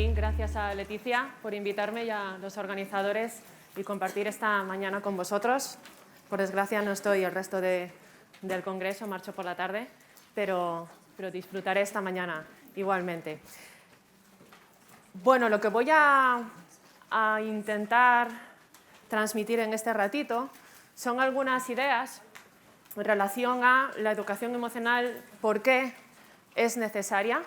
aquí, gracias a Leticia por invitarme y a los organizadores y compartir esta mañana con vosotros. Por desgracia no estoy el resto del congreso, marcho por la tarde, pero disfrutaré esta mañana igualmente. Bueno, lo que voy a intentar transmitir en este ratito son algunas ideas en relación a la educación emocional, por qué es necesaria,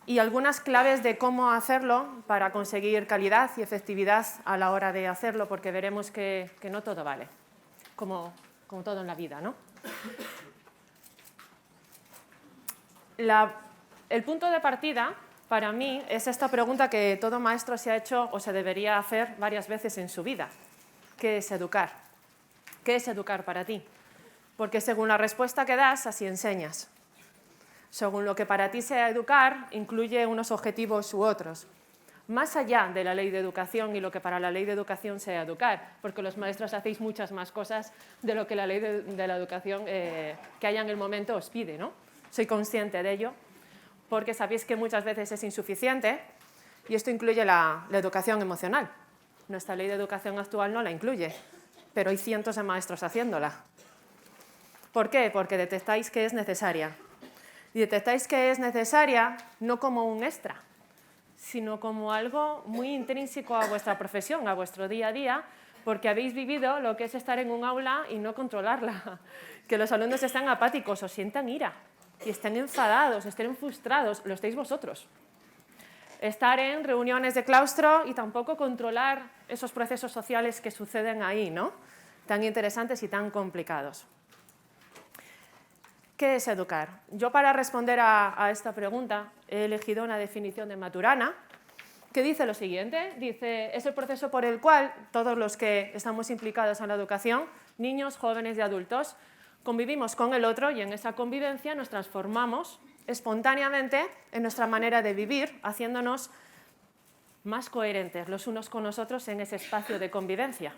y algunas claves de cómo hacerlo para conseguir calidad y efectividad a la hora de hacerlo, porque veremos que no todo vale, como todo en la vida, ¿no? El punto de partida, para mí, es esta pregunta que todo maestro se ha hecho o se debería hacer varias veces en su vida. ¿Qué es educar? ¿Qué es educar para ti? Porque según la respuesta que das, así enseñas. Según lo que para ti sea educar, incluye unos objetivos u otros. Más allá de la ley de educación y lo que para la ley de educación sea educar, porque los maestros hacéis muchas más cosas de lo que la ley de la educación que haya en el momento os pide, ¿no? Soy consciente de ello, porque sabéis que muchas veces es insuficiente, y esto incluye la educación emocional. Nuestra ley de educación actual no la incluye, pero hay cientos de maestros haciéndola. ¿Por qué? Porque detectáis que es necesaria. Y detectáis que es necesaria no como un extra, sino como algo muy intrínseco a vuestra profesión, a vuestro día a día, porque habéis vivido lo que es estar en un aula y no controlarla. Que los alumnos están apáticos o sientan ira, y estén enfadados, estén frustrados, lo estáis vosotros. Estar en reuniones de claustro y tampoco controlar esos procesos sociales que suceden ahí, ¿no? Tan interesantes y tan complicados. ¿Qué es educar? Yo, para responder a esta pregunta, he elegido una definición de Maturana que dice lo siguiente. Dice, es el proceso por el cual todos los que estamos implicados en la educación, niños, jóvenes y adultos, convivimos con el otro, y en esa convivencia nos transformamos espontáneamente en nuestra manera de vivir, haciéndonos más coherentes los unos con los otros en ese espacio de convivencia.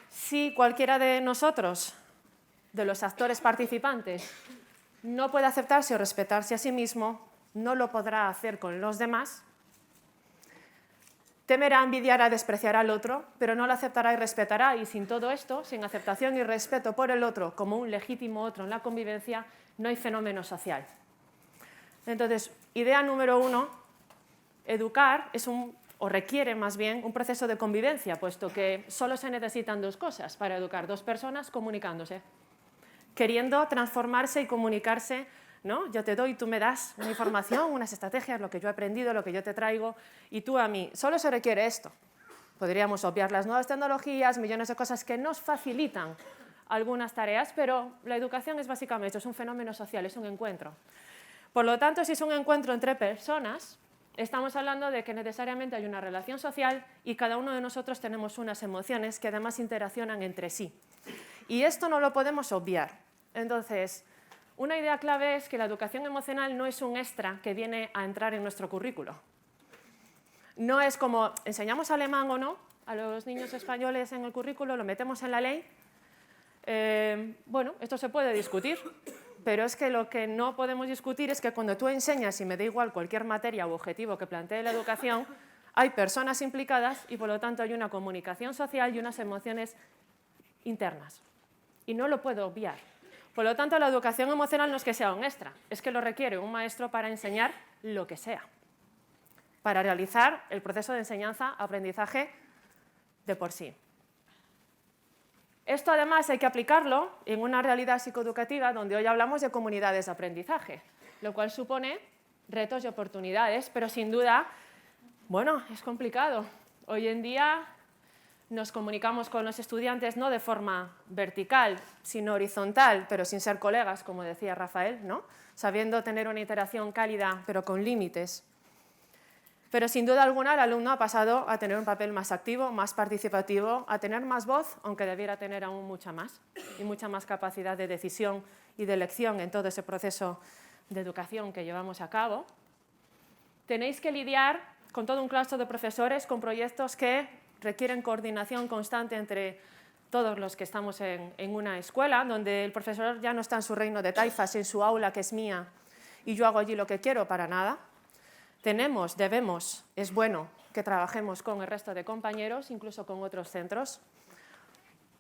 Si cualquiera de nosotros, de los actores participantes, no puede aceptarse o respetarse a sí mismo, no lo podrá hacer con los demás, temerá, envidiará, despreciará al otro, pero no lo aceptará y respetará, y sin todo esto, sin aceptación y respeto por el otro como un legítimo otro en la convivencia, no hay fenómeno social. Entonces, idea número 1, educar es o requiere más bien un proceso de convivencia, puesto que solo se necesitan dos cosas para educar, dos personas comunicándose, queriendo transformarse y comunicarse, ¿no? Yo te doy, tú me das una información, unas estrategias, lo que yo he aprendido, lo que yo te traigo, y tú a mí. Solo se requiere esto. Podríamos obviar las nuevas tecnologías, millones de cosas que nos facilitan algunas tareas, pero la educación es básicamente esto, es un fenómeno social, es un encuentro. Por lo tanto, si es un encuentro entre personas, estamos hablando de que necesariamente hay una relación social y cada uno de nosotros tenemos unas emociones que además interaccionan entre sí. Y esto no lo podemos obviar. Entonces, una idea clave es que la educación emocional no es un extra que viene a entrar en nuestro currículo. No es como, enseñamos alemán o no a los niños españoles en el currículo, lo metemos en la ley. Bueno, esto se puede discutir, pero es que lo que no podemos discutir es que cuando tú enseñas, y me da igual cualquier materia u objetivo que plantee la educación, hay personas implicadas y por lo tanto hay una comunicación social y unas emociones internas. Y no lo puedo obviar. Por lo tanto, la educación emocional no es que sea un extra, es que lo requiere un maestro para enseñar lo que sea, para realizar el proceso de enseñanza-aprendizaje de por sí. Esto además hay que aplicarlo en una realidad psicoeducativa donde hoy hablamos de comunidades de aprendizaje, lo cual supone retos y oportunidades, pero sin duda, bueno, es complicado. Hoy en día nos comunicamos con los estudiantes no de forma vertical, sino horizontal, pero sin ser colegas, como decía Rafael, ¿no? Sabiendo tener una interacción cálida, pero con límites. Pero sin duda alguna el alumno ha pasado a tener un papel más activo, más participativo, a tener más voz, aunque debiera tener aún mucha más, y mucha más capacidad de decisión y de elección en todo ese proceso de educación que llevamos a cabo. Tenéis que lidiar con todo un claustro de profesores, con proyectos que requieren coordinación constante entre todos los que estamos en una escuela, donde el profesor ya no está en su reino de taifas, en su aula que es mía, y yo hago allí lo que quiero, para nada. Es bueno que trabajemos con el resto de compañeros, incluso con otros centros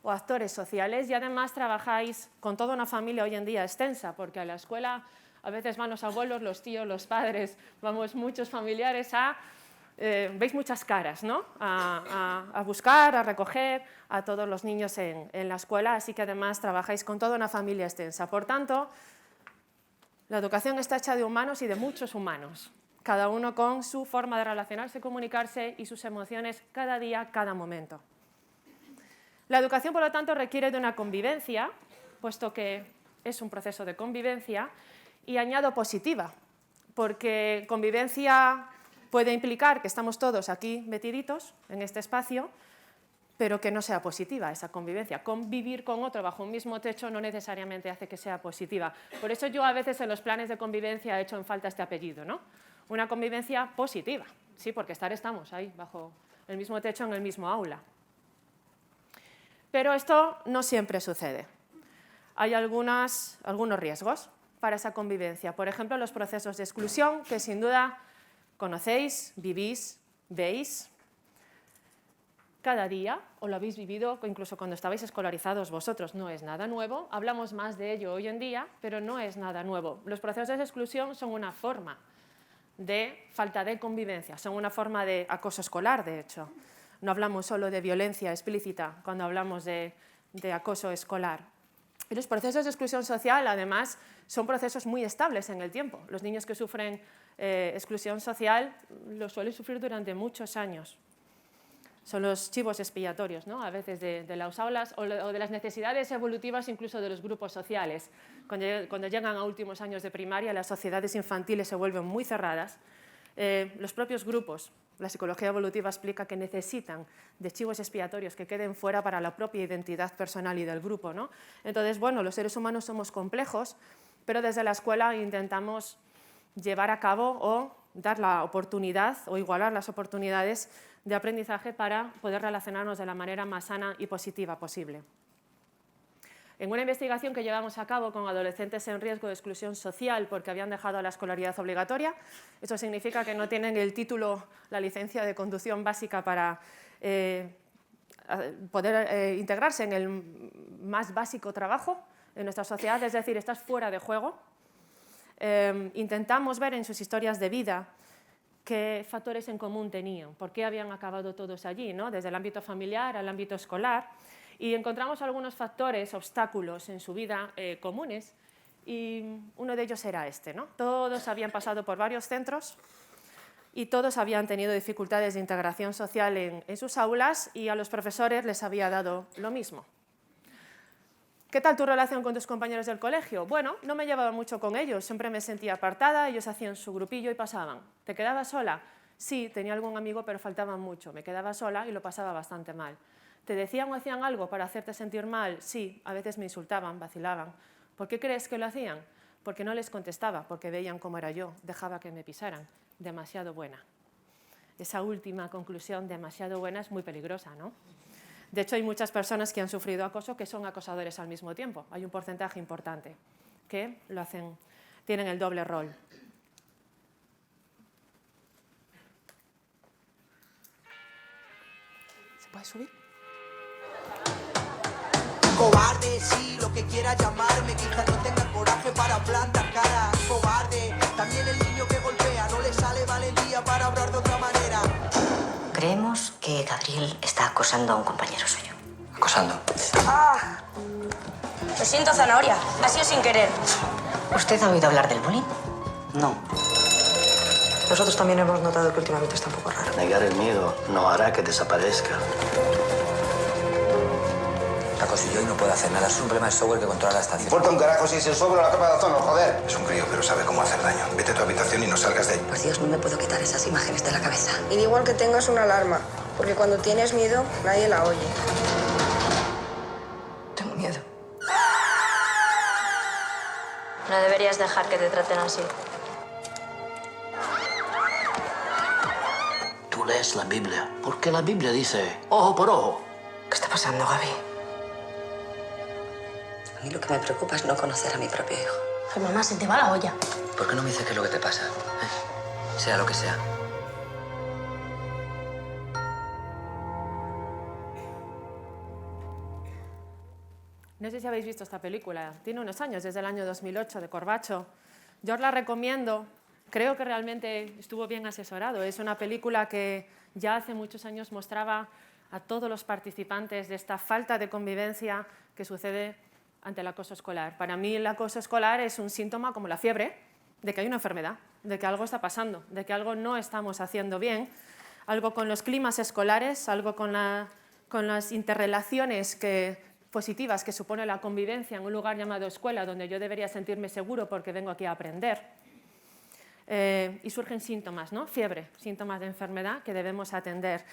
o actores sociales, y además trabajáis con toda una familia hoy en día extensa, porque a la escuela a veces van los abuelos, los tíos, los padres, vamos muchos familiares veis muchas caras, ¿no? A buscar, a recoger a todos los niños en la escuela, así que además trabajáis con toda una familia extensa. Por tanto, la educación está hecha de humanos y de muchos humanos, cada uno con su forma de relacionarse, comunicarse y sus emociones cada día, cada momento. La educación, por lo tanto, requiere de una convivencia, puesto que es un proceso de convivencia, y añado positiva, porque convivencia puede implicar que estamos todos aquí metiditos en este espacio, pero que no sea positiva esa convivencia. Convivir con otro bajo un mismo techo no necesariamente hace que sea positiva. Por eso yo a veces en los planes de convivencia he hecho en falta este apellido, ¿no? Una convivencia positiva, sí, porque estamos ahí bajo el mismo techo en el mismo aula. Pero esto no siempre sucede. Hay algunos riesgos para esa convivencia. Por ejemplo, los procesos de exclusión, que sin duda conocéis, vivís, veis cada día, o lo habéis vivido incluso cuando estabais escolarizados vosotros. No es nada nuevo, hablamos más de ello hoy en día, pero no es nada nuevo. Los procesos de exclusión son una forma de falta de convivencia, son una forma de acoso escolar, de hecho. No hablamos solo de violencia explícita cuando hablamos de acoso escolar. Y los procesos de exclusión social, además, son procesos muy estables en el tiempo. Los niños que sufren exclusión social lo suelen sufrir durante muchos años. Son los chivos expiatorios, ¿no? A veces de las aulas o de las necesidades evolutivas incluso de los grupos sociales. Cuando llegan a últimos años de primaria, las sociedades infantiles se vuelven muy cerradas. Los propios grupos, la psicología evolutiva explica que necesitan de chivos expiatorios que queden fuera para la propia identidad personal y del grupo, ¿no? Entonces, bueno, los seres humanos somos complejos, pero desde la escuela intentamos llevar a cabo o dar la oportunidad o igualar las oportunidades de aprendizaje para poder relacionarnos de la manera más sana y positiva posible. En una investigación que llevamos a cabo con adolescentes en riesgo de exclusión social porque habían dejado la escolaridad obligatoria, eso significa que no tienen el título, la licencia de conducción básica para poder integrarse en el más básico trabajo en nuestra sociedad, es decir, estás fuera de juego. Intentamos ver en sus historias de vida qué factores en común tenían, por qué habían acabado todos allí, ¿no? Desde el ámbito familiar al ámbito escolar, y encontramos algunos factores, obstáculos en su vida comunes, y uno de ellos era este, ¿no? Todos habían pasado por varios centros y todos habían tenido dificultades de integración social en sus aulas, y a los profesores les había dado lo mismo. ¿Qué tal tu relación con tus compañeros del colegio? Bueno, no me llevaba mucho con ellos, siempre me sentía apartada, ellos hacían su grupillo y pasaban. ¿Te quedabas sola? Sí, tenía algún amigo, pero faltaban mucho. Me quedaba sola y lo pasaba bastante mal. ¿Te decían o hacían algo para hacerte sentir mal? Sí, a veces me insultaban, vacilaban. ¿Por qué crees que lo hacían? Porque no les contestaba, porque veían cómo era yo, dejaba que me pisaran. Demasiado buena. Esa última conclusión, demasiado buena, es muy peligrosa, ¿no? De hecho, hay muchas personas que han sufrido acoso que son acosadores al mismo tiempo. Hay un porcentaje importante que lo hacen, tienen el doble rol. ¿Se puede subir? Cobarde, sí, lo que quiera llamarme, quizás no tenga coraje para plantar cara. Cobarde, también el niño que golpea, no le sale valentía para hablar de otra manera. Creemos que Gabriel está acosando a un compañero suyo. ¿Acosando? ¡Ah! Lo siento, zanahoria. Ha sido sin querer. ¿Usted ha oído hablar del bullying? No. Nosotros también hemos notado que últimamente está un poco raro. Negar el miedo no hará que desaparezca. Acoso y hoy no puede hacer nada. Es un problema de software que controla la estación. Importa un carajo si es el sobre o la capa de ozono, joder. Es un crío, pero sabe cómo hacer daño. Vete a tu habitación y no salgas de ahí. Por Dios, no me puedo quitar esas imágenes de la cabeza. Y da igual que tengas una alarma, porque cuando tienes miedo, nadie la oye. Tengo miedo. No deberías dejar que te traten así. Tú lees la Biblia, porque la Biblia dice ojo por ojo. ¿Qué está pasando, Gaby? mí lo que me preocupa es no conocer a mi propio hijo. Ay, mamá, se te va la olla. ¿Por qué no me dices qué es lo que te pasa? Sea lo que sea. No sé si habéis visto esta película, tiene unos años, desde el año 2008, de Corbacho. Yo os la recomiendo, creo que realmente estuvo bien asesorado. Es una película que ya hace muchos años mostraba a todos los participantes de esta falta de convivencia que sucede ante el acoso escolar. Para mí el acoso escolar es un síntoma como la fiebre, de que hay una enfermedad, de que algo está pasando, de que algo no estamos haciendo bien, algo con los climas escolares, algo con las interrelaciones positivas que supone la convivencia en un lugar llamado escuela, donde yo debería sentirme seguro porque vengo aquí a aprender. Y surgen síntomas, ¿no? Fiebre, síntomas de enfermedad que debemos atender.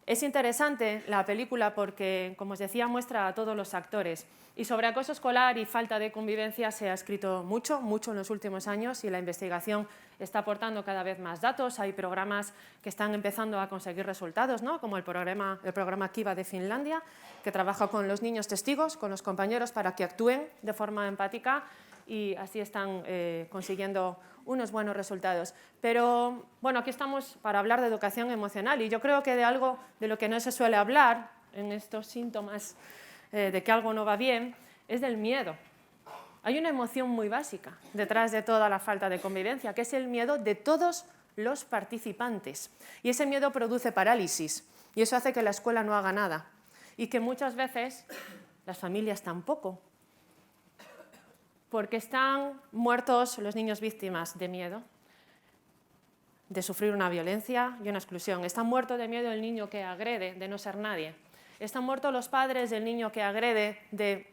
Es interesante la película porque, como os decía, muestra a todos los actores. Y sobre acoso escolar y falta de convivencia se ha escrito mucho en los últimos años y la investigación está aportando cada vez más datos. Hay programas que están empezando a conseguir resultados, ¿no? Como el programa Kiva de Finlandia, que trabaja con los niños testigos, con los compañeros, para que actúen de forma empática y así están consiguiendo unos buenos resultados. Pero bueno, aquí estamos para hablar de educación emocional y yo creo que de algo de lo que no se suele hablar en estos síntomas de que algo no va bien es del miedo. Hay una emoción muy básica detrás de toda la falta de convivencia, que es el miedo de todos los participantes. Y ese miedo produce parálisis y eso hace que la escuela no haga nada y que muchas veces las familias tampoco, porque están muertos los niños víctimas de miedo, de sufrir una violencia y una exclusión. Está muerto de miedo el niño que agrede, de no ser nadie. Están muertos los padres del niño que agrede, de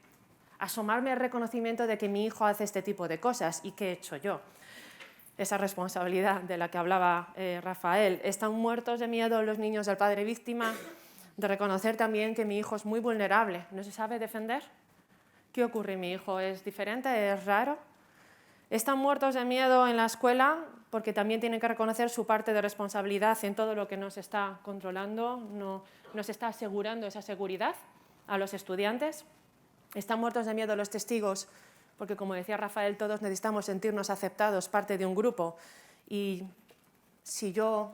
asomarme al reconocimiento de que mi hijo hace este tipo de cosas y qué he hecho yo. Esa responsabilidad de la que hablaba Rafael. Están muertos de miedo los niños del padre víctima, de reconocer también que mi hijo es muy vulnerable, no se sabe defender. ¿Qué ocurre? ¿Mi hijo es diferente? ¿Es raro? Están muertos de miedo en la escuela porque también tienen que reconocer su parte de responsabilidad en todo lo que nos está controlando, no nos está asegurando esa seguridad a los estudiantes. Están muertos de miedo los testigos porque, como decía Rafael, todos necesitamos sentirnos aceptados, parte de un grupo. Y si yo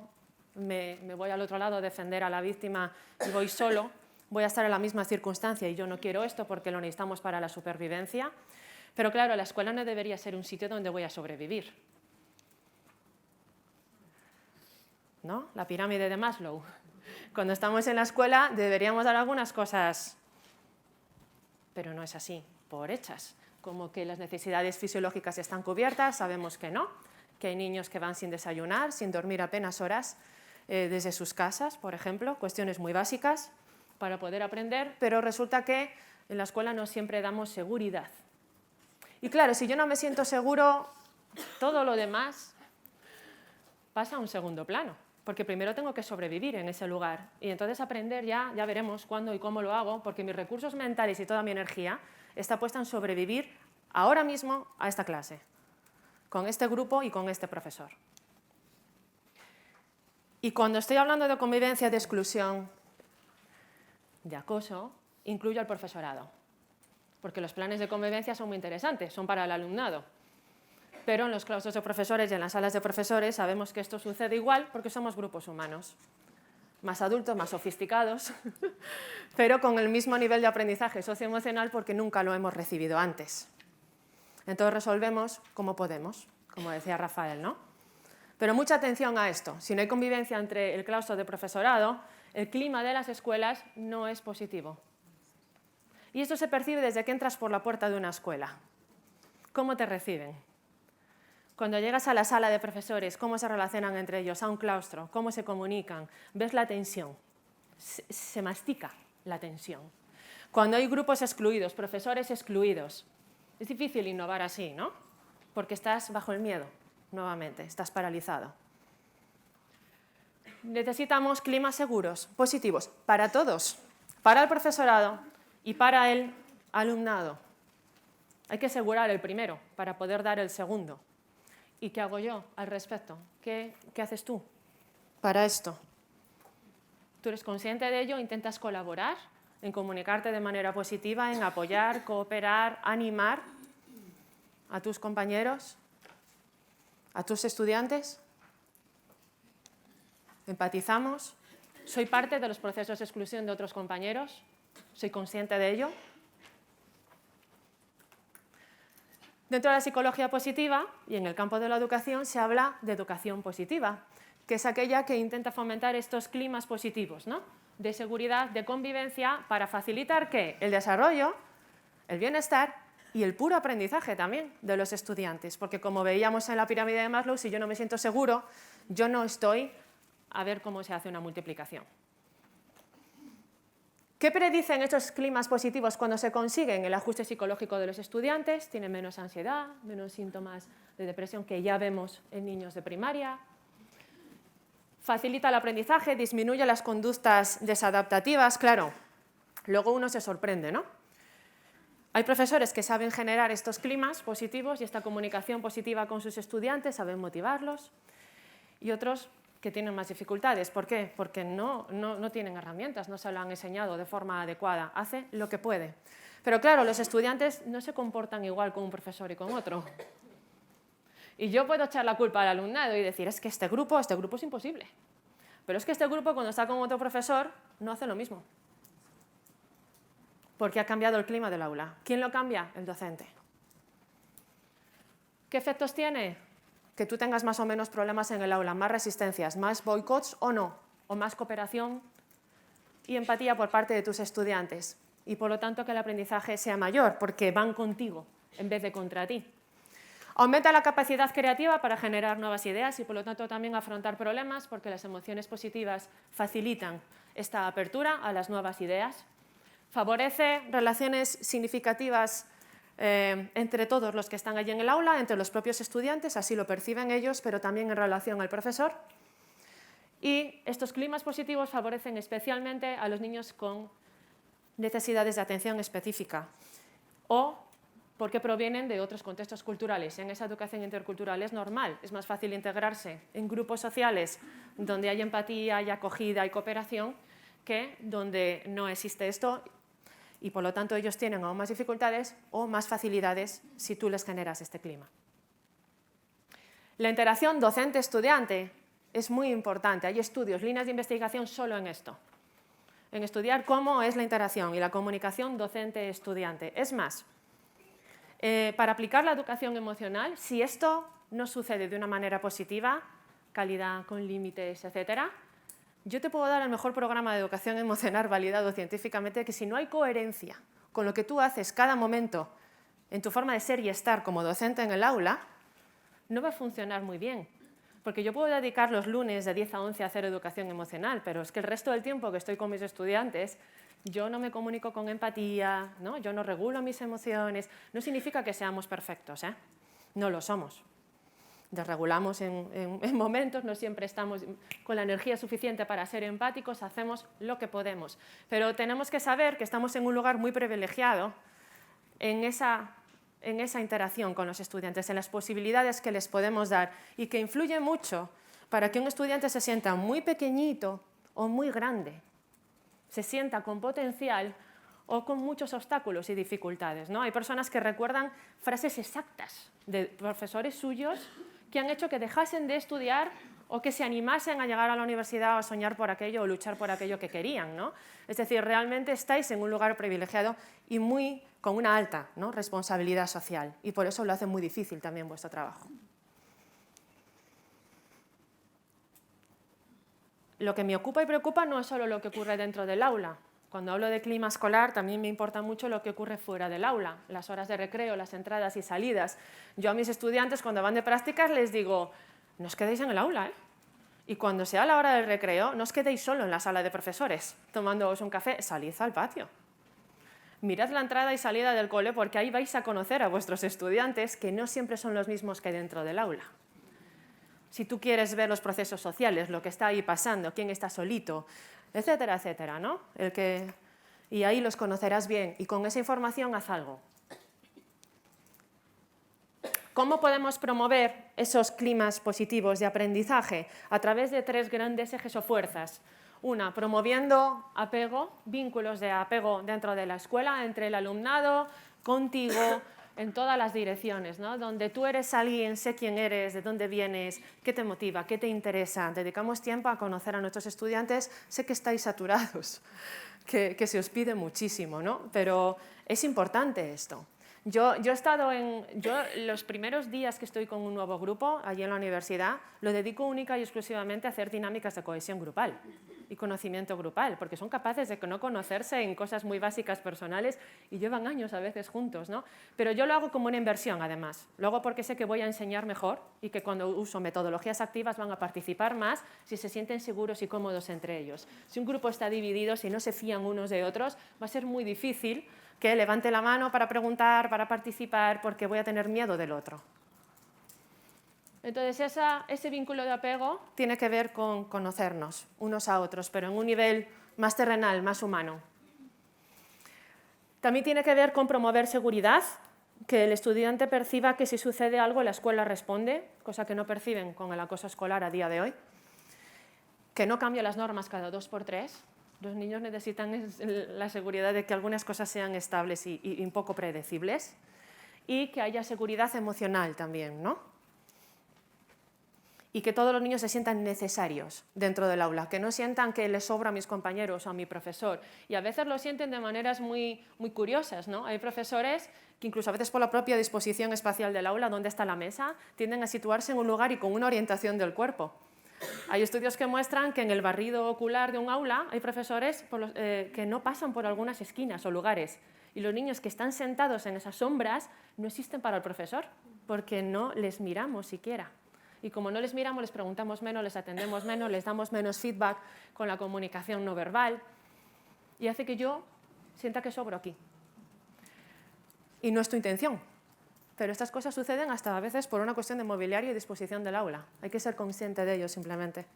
me voy al otro lado a defender a la víctima y voy solo, voy a estar en la misma circunstancia y yo no quiero esto porque lo necesitamos para la supervivencia. Pero claro, la escuela no debería ser un sitio donde voy a sobrevivir, ¿no? La pirámide de Maslow. Cuando estamos en la escuela deberíamos dar algunas cosas, pero no es así, por hechas. Como que las necesidades fisiológicas están cubiertas, sabemos que no, que hay niños que van sin desayunar, sin dormir apenas horas desde sus casas, por ejemplo, cuestiones muy básicas para poder aprender, pero resulta que en la escuela no siempre damos seguridad. Y claro, si yo no me siento seguro, todo lo demás pasa a un segundo plano, porque primero tengo que sobrevivir en ese lugar. Y entonces aprender ya veremos cuándo y cómo lo hago, porque mis recursos mentales y toda mi energía está puesta en sobrevivir ahora mismo a esta clase, con este grupo y con este profesor. Y cuando estoy hablando de convivencia, de exclusión, de acoso, incluyo al profesorado, porque los planes de convivencia son muy interesantes, son para el alumnado. Pero en los claustros de profesores y en las salas de profesores sabemos que esto sucede igual porque somos grupos humanos, más adultos, más sofisticados, pero con el mismo nivel de aprendizaje socioemocional porque nunca lo hemos recibido antes. Entonces resolvemos como podemos, como decía Rafael, ¿no? Pero mucha atención a esto. Si no hay convivencia entre el claustro de profesorado, el clima de las escuelas no es positivo. Y esto se percibe desde que entras por la puerta de una escuela. ¿Cómo te reciben? Cuando llegas a la sala de profesores, ¿cómo se relacionan entre ellos? A un claustro, ¿cómo se comunican? ¿Ves la tensión? Se mastica la tensión. Cuando hay grupos excluidos, profesores excluidos, es difícil innovar así, ¿no? Porque estás bajo el miedo, nuevamente, estás paralizado. Necesitamos climas seguros, positivos, para todos, para el profesorado y para el alumnado. Hay que asegurar el primero para poder dar el segundo. ¿Y qué hago yo al respecto? ¿Qué haces tú para esto? ¿Tú eres consciente de ello? ¿Intentas colaborar? en comunicarte de manera positiva, en apoyar, cooperar, animar a tus compañeros, a tus estudiantes. Empatizamos. Soy parte de los procesos de exclusión de otros compañeros. Soy consciente de ello. Dentro de la psicología positiva y en el campo de la educación se habla de educación positiva, que es aquella que intenta fomentar estos climas positivos, ¿no? De seguridad, de convivencia, para facilitar ¿qué? El desarrollo, el bienestar y el puro aprendizaje también de los estudiantes, porque como veíamos en la pirámide de Maslow, si yo no me siento seguro, yo no estoy a ver cómo se hace una multiplicación. ¿Qué predicen estos climas positivos cuando se consiguen? El ajuste psicológico de los estudiantes, tienen menos ansiedad, menos síntomas de depresión que ya vemos en niños de primaria. Facilita el aprendizaje, disminuye las conductas desadaptativas. Claro, luego uno se sorprende, ¿no? Hay profesores que saben generar estos climas positivos y esta comunicación positiva con sus estudiantes, saben motivarlos, y otros que tienen más dificultades. ¿Por qué? Porque no tienen herramientas, no se lo han enseñado de forma adecuada. Hace lo que puede. Pero claro, los estudiantes no se comportan igual con un profesor y con otro. Y yo puedo echar la culpa al alumnado y decir, es que este grupo es imposible. Pero es que este grupo, cuando está con otro profesor, no hace lo mismo. Porque ha cambiado el clima del aula. ¿Quién lo cambia? El docente. ¿Qué efectos tiene? Que tú tengas más o menos problemas en el aula, más resistencias, más boicots o no, o más cooperación y empatía por parte de tus estudiantes. Y por lo tanto que el aprendizaje sea mayor, porque van contigo en vez de contra ti. Aumenta la capacidad creativa para generar nuevas ideas y por lo tanto también afrontar problemas, porque las emociones positivas facilitan esta apertura a las nuevas ideas. Favorece relaciones significativas entre todos los que están allí en el aula, entre los propios estudiantes, así lo perciben ellos, pero también en relación al profesor. Y estos climas positivos favorecen especialmente a los niños con necesidades de atención específica o porque provienen de otros contextos culturales. En esa educación intercultural es normal, es más fácil integrarse en grupos sociales donde hay empatía, hay acogida, hay cooperación, que donde no existe esto. Y por lo tanto ellos tienen aún más dificultades o más facilidades si tú les generas este clima. La interacción docente-estudiante es muy importante. Hay estudios, líneas de investigación solo en esto, en estudiar cómo es la interacción y la comunicación docente-estudiante. Es más, para aplicar la educación emocional, si esto no sucede de una manera positiva, calidad, con límites, etcétera, yo te puedo dar el mejor programa de educación emocional validado científicamente, que si no hay coherencia con lo que tú haces cada momento en tu forma de ser y estar como docente en el aula, no va a funcionar muy bien. Porque yo puedo dedicar los lunes de 10 a 11 a hacer educación emocional, pero es que el resto del tiempo que estoy con mis estudiantes, yo no me comunico con empatía, ¿no? Yo no regulo mis emociones. No significa que seamos perfectos, ¿eh? No lo somos. Desregulamos en momentos, no siempre estamos con la energía suficiente para ser empáticos, hacemos lo que podemos. Pero tenemos que saber que estamos en un lugar muy privilegiado en esa interacción con los estudiantes, en las posibilidades que les podemos dar y que influye mucho para que un estudiante se sienta muy pequeñito o muy grande, se sienta con potencial o con muchos obstáculos y dificultades, ¿no? Hay personas que recuerdan frases exactas de profesores suyos que han hecho que dejasen de estudiar o que se animasen a llegar a la universidad o a soñar por aquello o luchar por aquello que querían, ¿no? Es decir, realmente estáis en un lugar privilegiado y con una alta, ¿no?, responsabilidad social, y por eso lo hace muy difícil también vuestro trabajo. Lo que me ocupa y preocupa no es solo lo que ocurre dentro del aula. Cuando hablo de clima escolar también me importa mucho lo que ocurre fuera del aula, las horas de recreo, las entradas y salidas. Yo a mis estudiantes cuando van de prácticas les digo, no os quedéis en el aula, ¿eh? Y cuando sea la hora del recreo, no os quedéis solo en la sala de profesores tomándoos un café, salid al patio. Mirad la entrada y salida del cole porque ahí vais a conocer a vuestros estudiantes que no siempre son los mismos que dentro del aula. Si tú quieres ver los procesos sociales, lo que está ahí pasando, quién está solito, etcétera, etcétera, ¿no? Y ahí los conocerás bien y con esa información haz algo. ¿Cómo podemos promover esos climas positivos de aprendizaje? A través de 3 grandes ejes o fuerzas. Una, promoviendo apego, vínculos de apego dentro de la escuela, entre el alumnado, contigo, en todas las direcciones, ¿no? Donde tú eres alguien, sé quién eres, de dónde vienes, qué te motiva, qué te interesa. Dedicamos tiempo a conocer a nuestros estudiantes. Sé que estáis saturados, que se os pide muchísimo, ¿no? Pero es importante esto. Yo he estado los primeros días que estoy con un nuevo grupo, allí en la universidad, lo dedico única y exclusivamente a hacer dinámicas de cohesión grupal y conocimiento grupal, porque son capaces de no conocerse en cosas muy básicas personales y llevan años a veces juntos, ¿no? Pero yo lo hago como una inversión, además. Lo hago porque sé que voy a enseñar mejor y que cuando uso metodologías activas van a participar más si se sienten seguros y cómodos entre ellos. Si un grupo está dividido, si no se fían unos de otros, va a ser muy difícil que levante la mano para preguntar, para participar, porque voy a tener miedo del otro. Entonces, ese vínculo de apego tiene que ver con conocernos unos a otros, pero en un nivel más terrenal, más humano. También tiene que ver con promover seguridad, que el estudiante perciba que si sucede algo la escuela responde, cosa que no perciben con el acoso escolar a día de hoy, que no cambie las normas cada 2 por 3. Los niños necesitan la seguridad de que algunas cosas sean estables y un poco predecibles, y que haya seguridad emocional también, ¿no? Y que todos los niños se sientan necesarios dentro del aula, que no sientan que les sobra a mis compañeros o a mi profesor. Y a veces lo sienten de maneras muy curiosas, ¿no? Hay profesores que incluso a veces por la propia disposición espacial del aula, donde está la mesa, tienden a situarse en un lugar y con una orientación del cuerpo. Hay estudios que muestran que en el barrido ocular de un aula hay profesores que no pasan por algunas esquinas o lugares, y los niños que están sentados en esas sombras no existen para el profesor, porque no les miramos siquiera. Y como no les miramos, les preguntamos menos, les atendemos menos, les damos menos feedback con la comunicación no verbal, y hace que yo sienta que sobro aquí. Y no es tu intención. Pero estas cosas suceden hasta a veces por una cuestión de mobiliario y disposición del aula. Hay que ser consciente de ello simplemente.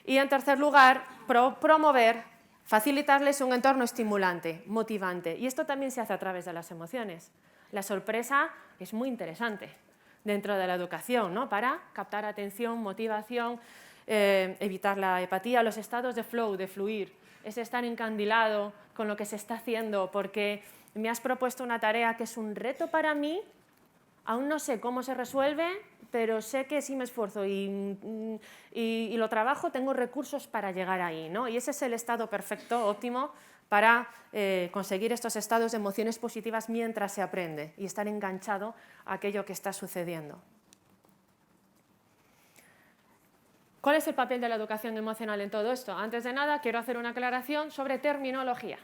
Y en tercer lugar, promover, facilitarles un entorno estimulante, motivante. Y esto también se hace a través de las emociones. La sorpresa es muy interesante dentro de la educación, ¿no? Para captar atención, motivación, evitar la apatía, los estados de flow, de fluir, es estar encandilado con lo que se está haciendo porque me has propuesto una tarea que es un reto para mí. Aún no sé cómo se resuelve, pero sé que sí me esfuerzo y lo trabajo, tengo recursos para llegar ahí, ¿no? Y ese es el estado perfecto, óptimo, para conseguir estos estados de emociones positivas mientras se aprende y estar enganchado a aquello que está sucediendo. ¿Cuál es el papel de la educación emocional en todo esto? Antes de nada, quiero hacer una aclaración sobre terminología,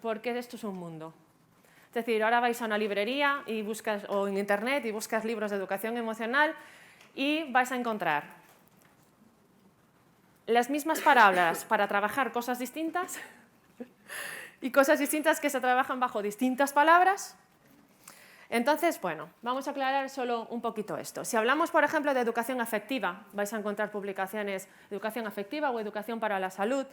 porque esto es un mundo. Es decir, ahora vais a una librería y o en internet y buscas libros de educación emocional y vais a encontrar las mismas palabras para trabajar cosas distintas y cosas distintas que se trabajan bajo distintas palabras. Entonces, bueno, vamos a aclarar solo un poquito esto. Si hablamos, por ejemplo, de educación afectiva, vais a encontrar publicaciones de educación afectiva o educación para la salud.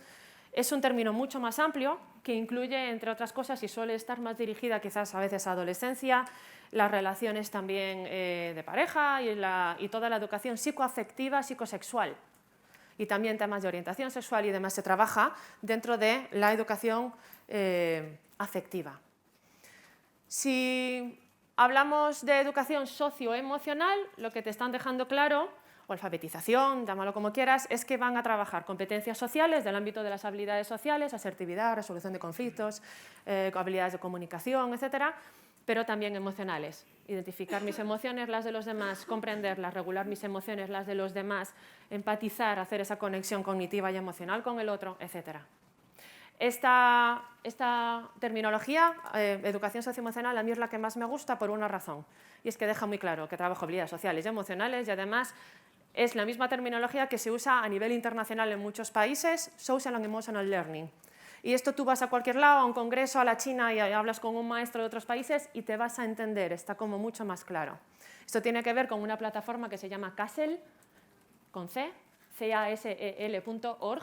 Es un término mucho más amplio que incluye, entre otras cosas, y suele estar más dirigida quizás a veces a adolescencia, las relaciones también de pareja y toda la educación psicoafectiva, psicosexual. Y también temas de orientación sexual y demás se trabaja dentro de la educación afectiva. Si hablamos de educación socioemocional, lo que te están dejando claro, o alfabetización, llámalo como quieras, es que van a trabajar competencias sociales del ámbito de las habilidades sociales, asertividad, resolución de conflictos, habilidades de comunicación, etcétera, pero también emocionales. Identificar mis emociones, las de los demás, comprenderlas, regular mis emociones, las de los demás, empatizar, hacer esa conexión cognitiva y emocional con el otro, etcétera. Esta terminología, educación socioemocional, a mí es la que más me gusta por una razón, y es que deja muy claro que trabajo habilidades sociales y emocionales y además es la misma terminología que se usa a nivel internacional en muchos países, Social and Emotional Learning. Y esto tú vas a cualquier lado, a un congreso, a la China y hablas con un maestro de otros países y te vas a entender, está como mucho más claro. Esto tiene que ver con una plataforma que se llama CASEL, con C, casel.org,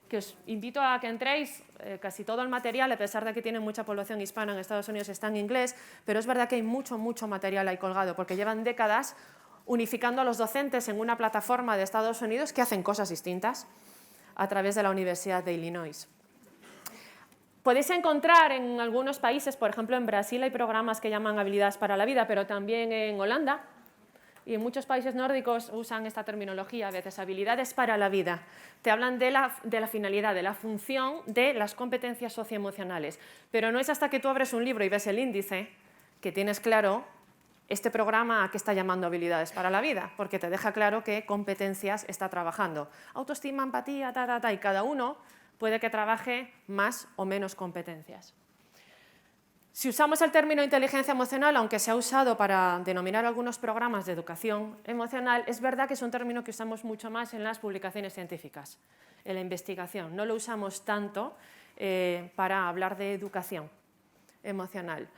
que os invito a que entréis. Casi todo el material, a pesar de que tiene mucha población hispana en Estados Unidos, está en inglés, pero es verdad que hay mucho material ahí colgado, porque llevan décadas unificando a los docentes en una plataforma de Estados Unidos que hacen cosas distintas. a través de la Universidad de Illinois. Podéis encontrar en algunos países, por ejemplo en Brasil hay programas que llaman habilidades para la vida, pero también en Holanda y en muchos países nórdicos usan esta terminología, a veces habilidades para la vida. Te hablan de la finalidad, de la función de las competencias socioemocionales, pero no es hasta que tú abres un libro y ves el índice que tienes claro este programa a qué está llamando habilidades para la vida, porque te deja claro qué competencias está trabajando. Autoestima, empatía, y cada uno puede que trabaje más o menos competencias. Si usamos el término inteligencia emocional, aunque se ha usado para denominar algunos programas de educación emocional, es verdad que es un término que usamos mucho más en las publicaciones científicas, en la investigación. No lo usamos tanto para hablar de educación emocional.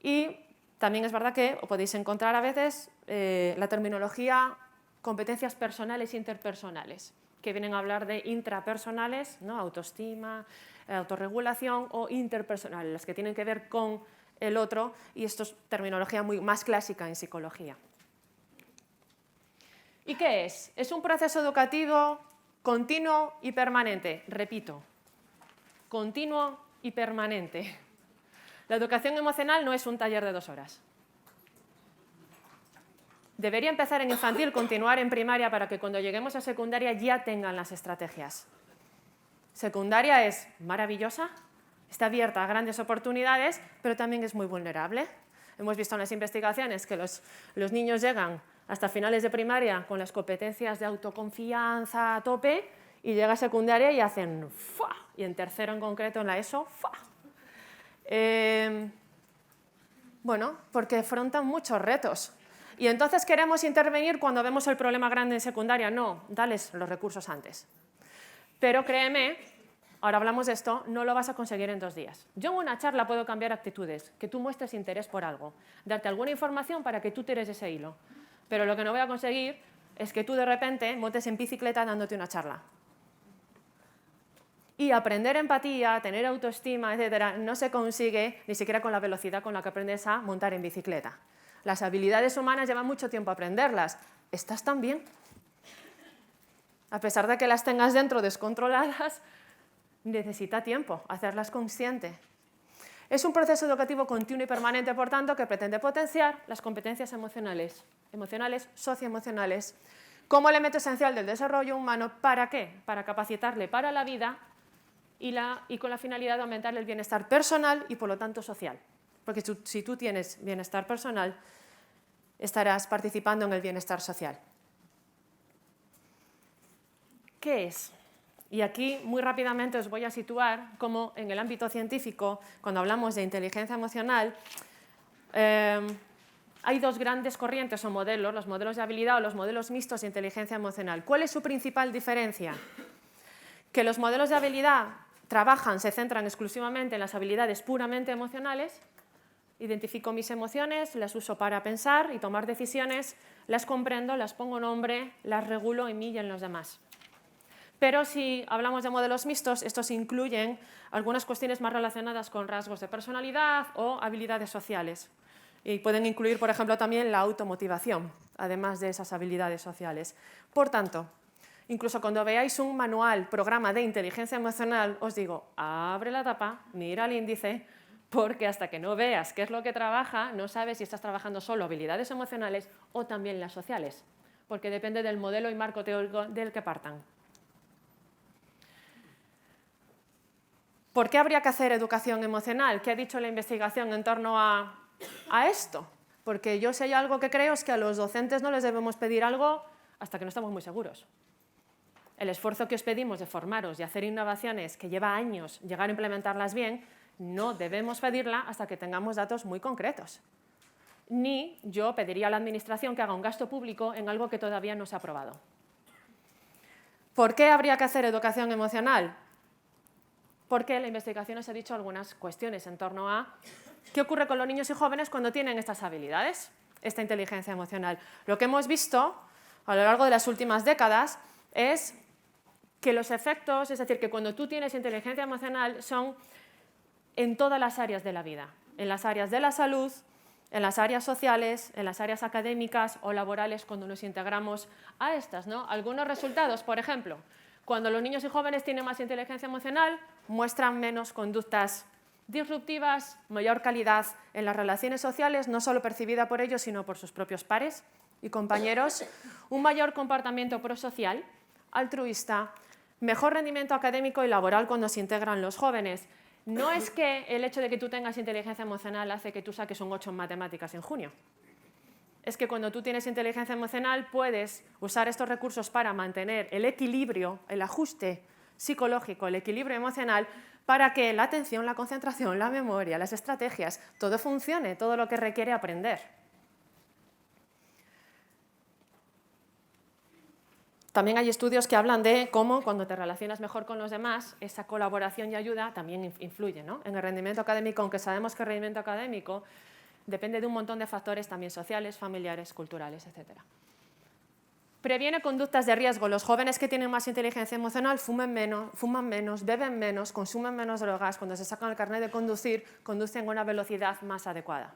Y también es verdad que podéis encontrar a veces la terminología competencias personales e interpersonales, que vienen a hablar de intrapersonales, ¿no? Autoestima, autorregulación, o interpersonales, las que tienen que ver con el otro, y esto es terminología más clásica en psicología. ¿Y qué es? Es un proceso educativo continuo y permanente. Repito, continuo y permanente. La educación emocional no es un taller de 2 horas. Debería empezar en infantil, continuar en primaria para que cuando lleguemos a secundaria ya tengan las estrategias. Secundaria es maravillosa, está abierta a grandes oportunidades, pero también es muy vulnerable. Hemos visto en las investigaciones que los niños llegan hasta finales de primaria con las competencias de autoconfianza a tope y llega a secundaria y hacen ¡fua! Y en tercero en concreto, en la ESO, ¡fua! Bueno, porque afrontan muchos retos. Y entonces queremos intervenir cuando vemos el problema grande en secundaria. No, dales los recursos antes. Pero créeme, ahora hablamos de esto, no lo vas a conseguir en 2 días. Yo en una charla puedo cambiar actitudes, que tú muestres interés por algo, darte alguna información para que tú tires ese hilo. Pero lo que no voy a conseguir es que tú de repente montes en bicicleta dándote una charla. Y aprender empatía, tener autoestima, etcétera, no se consigue ni siquiera con la velocidad con la que aprendes a montar en bicicleta. Las habilidades humanas llevan mucho tiempo aprenderlas. Estas también. A pesar de que las tengas dentro descontroladas, necesita tiempo hacerlas consciente. Es un proceso educativo continuo y permanente, por tanto, que pretende potenciar las competencias emocionales, socioemocionales, como elemento esencial del desarrollo humano. ¿Para qué? Para capacitarle para la vida y con la finalidad de aumentar el bienestar personal y, por lo tanto, social. Porque si tú tienes bienestar personal, estarás participando en el bienestar social. ¿Qué es? Y aquí, muy rápidamente, os voy a situar cómo en el ámbito científico, cuando hablamos de inteligencia emocional, hay 2 grandes corrientes o modelos, los modelos de habilidad o los modelos mixtos de inteligencia emocional. ¿Cuál es su principal diferencia? Que los modelos de habilidad se centran exclusivamente en las habilidades puramente emocionales. Identifico mis emociones, las uso para pensar y tomar decisiones, las comprendo, las pongo nombre, las regulo en mí y en los demás. Pero si hablamos de modelos mixtos, estos incluyen algunas cuestiones más relacionadas con rasgos de personalidad o habilidades sociales. Y pueden incluir, por ejemplo, también la automotivación, además de esas habilidades sociales. Por tanto, incluso cuando veáis un manual, programa de inteligencia emocional, os digo, abre la tapa, mira el índice, porque hasta que no veas qué es lo que trabaja, no sabes si estás trabajando solo habilidades emocionales o también las sociales, porque depende del modelo y marco teórico del que partan. ¿Por qué habría que hacer educación emocional? ¿Qué ha dicho la investigación en torno a esto? Porque yo si hay algo que creo es que a los docentes no les debemos pedir algo hasta que no estamos muy seguros. El esfuerzo que os pedimos de formaros y hacer innovaciones que lleva años llegar a implementarlas bien, no debemos pedirla hasta que tengamos datos muy concretos. Ni yo pediría a la Administración que haga un gasto público en algo que todavía no se ha aprobado. ¿Por qué habría que hacer educación emocional? Porque la investigación os ha dicho algunas cuestiones en torno a qué ocurre con los niños y jóvenes cuando tienen estas habilidades, esta inteligencia emocional. Lo que hemos visto a lo largo de las últimas décadas es que los efectos, es decir, que cuando tú tienes inteligencia emocional son en todas las áreas de la vida, en las áreas de la salud, en las áreas sociales, en las áreas académicas o laborales cuando nos integramos a estas, ¿no? Algunos resultados, por ejemplo, Cuando los niños y jóvenes tienen más inteligencia emocional, muestran menos conductas disruptivas, mayor calidad en las relaciones sociales, no solo percibida por ellos, sino por sus propios pares y compañeros, un mayor comportamiento prosocial, altruista, mejor rendimiento académico y laboral cuando se integran los jóvenes. No es que el hecho de que tú tengas inteligencia emocional hace que tú saques un 8 en matemáticas en junio. Es que cuando tú tienes inteligencia emocional puedes usar estos recursos para mantener el equilibrio, el ajuste psicológico, el equilibrio emocional, para que la atención, la concentración, la memoria, las estrategias, todo funcione, todo lo que requiere aprender. También hay estudios que hablan de cómo cuando te relacionas mejor con los demás, esa colaboración y ayuda también influye, ¿no?, en el rendimiento académico, aunque sabemos que el rendimiento académico depende de un montón de factores también sociales, familiares, culturales, etc. Previene conductas de riesgo. Los jóvenes que tienen más inteligencia emocional fuman menos, beben menos, consumen menos drogas. Cuando se sacan el carnet de conducir, conducen a una velocidad más adecuada,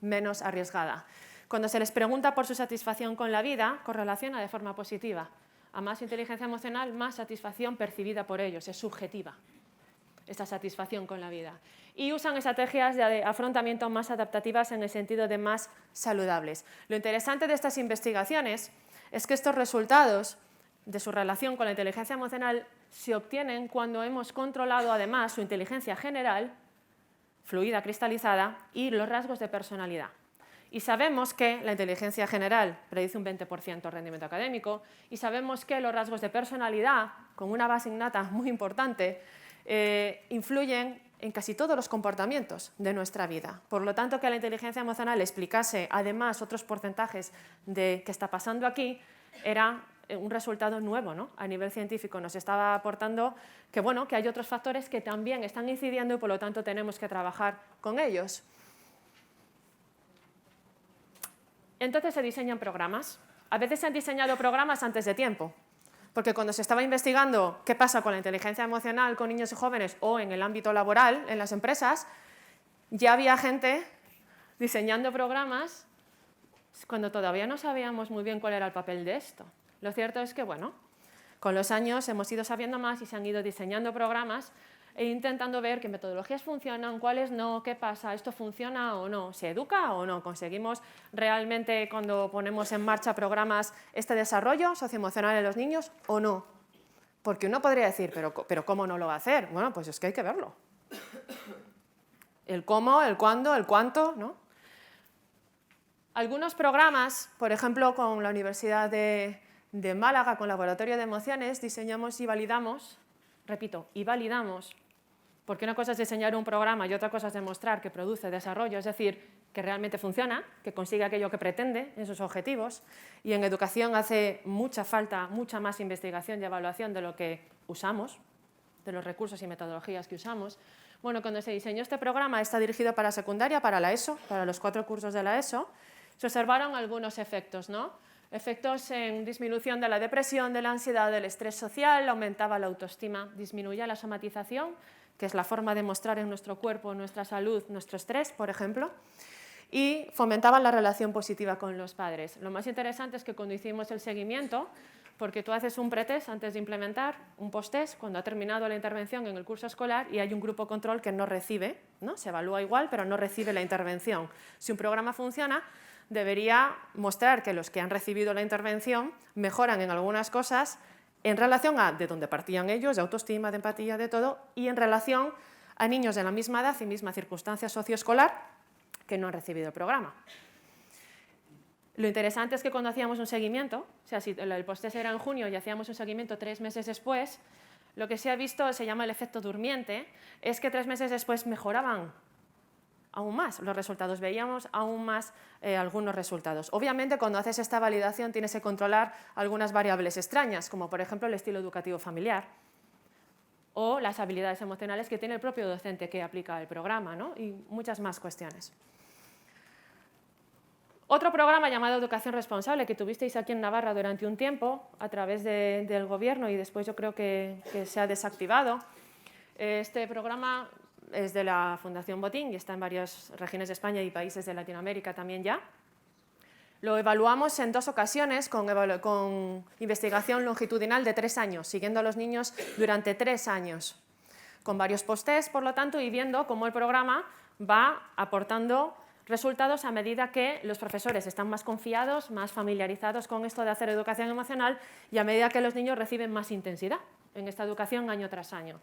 menos arriesgada. Cuando se les pregunta por su satisfacción con la vida, correlaciona de forma positiva. A más inteligencia emocional, más satisfacción percibida por ellos, es subjetiva esta satisfacción con la vida. Y usan estrategias de afrontamiento más adaptativas en el sentido de más saludables. Lo interesante de estas investigaciones es que estos resultados de su relación con la inteligencia emocional se obtienen cuando hemos controlado además su inteligencia general, fluida, cristalizada, y los rasgos de personalidad. Y sabemos que la inteligencia general predice un 20% de rendimiento académico y sabemos que los rasgos de personalidad, con una base innata muy importante, influyen en casi todos los comportamientos de nuestra vida. Por lo tanto, que la inteligencia emocional explicase además otros porcentajes de qué está pasando aquí era un resultado nuevo, ¿no?, a nivel científico. Nos estaba aportando que, bueno, que hay otros factores que también están incidiendo y por lo tanto tenemos que trabajar con ellos. Entonces se diseñan programas. A veces se han diseñado programas antes de tiempo, porque cuando se estaba investigando qué pasa con la inteligencia emocional con niños y jóvenes o en el ámbito laboral, en las empresas, ya había gente diseñando programas cuando todavía no sabíamos muy bien cuál era el papel de esto. Lo cierto es que, bueno, con los años hemos ido sabiendo más y se han ido diseñando programas e intentando ver qué metodologías funcionan, cuáles no, qué pasa, esto funciona o no, se educa o no, conseguimos realmente cuando ponemos en marcha programas este desarrollo socioemocional en los niños o no. Porque uno podría decir, pero ¿cómo no lo va a hacer? Bueno, pues es que hay que verlo. El cómo, el cuándo, el cuánto, ¿no? Algunos programas, por ejemplo, con la Universidad de Málaga, con Laboratorio de Emociones, diseñamos y validamos, repito, y validamos, porque una cosa es diseñar un programa y otra cosa es demostrar que produce desarrollo, es decir, que realmente funciona, que consigue aquello que pretende en sus objetivos. Y en educación hace mucha falta, mucha más investigación y evaluación de lo que usamos, de los recursos y metodologías que usamos. Bueno, cuando se diseñó este programa, está dirigido para secundaria, para la ESO, para los 4 cursos de la ESO, se observaron algunos efectos, ¿no? Efectos en disminución de la depresión, de la ansiedad, del estrés social, aumentaba la autoestima, disminuía la somatización, que es la forma de mostrar en nuestro cuerpo, nuestra salud, nuestro estrés, por ejemplo, y fomentaban la relación positiva con los padres. Lo más interesante es que cuando hicimos el seguimiento, porque tú haces un pretest antes de implementar, un posttest, cuando ha terminado la intervención en el curso escolar y hay un grupo control que no recibe, ¿no? Se evalúa igual, pero no recibe la intervención. Si un programa funciona, debería mostrar que los que han recibido la intervención mejoran en algunas cosas en relación a de dónde partían ellos, de autoestima, de empatía, de todo, y en relación a niños de la misma edad y misma circunstancia socioescolar que no han recibido el programa. Lo interesante es que cuando hacíamos un seguimiento, o sea, si el posttest era en junio y hacíamos un seguimiento 3 meses después, lo que se ha visto, se llama el efecto durmiente, es que 3 meses después mejoraban aún más los resultados, veíamos aún más algunos resultados. Obviamente, cuando haces esta validación tienes que controlar algunas variables extrañas, como por ejemplo el estilo educativo familiar o las habilidades emocionales que tiene el propio docente que aplica el programa, ¿no? Y muchas más cuestiones. Otro programa llamado Educación Responsable, que tuvisteis aquí en Navarra durante un tiempo a través del gobierno y después yo creo que se ha desactivado. Este programa es de la Fundación Botín y está en varias regiones de España y países de Latinoamérica también ya. Lo evaluamos en 2 ocasiones con investigación longitudinal de 3 años, siguiendo a los niños durante 3 años, con varios post-test, por lo tanto, y viendo cómo el programa va aportando resultados a medida que los profesores están más confiados, más familiarizados con esto de hacer educación emocional y a medida que los niños reciben más intensidad en esta educación año tras año.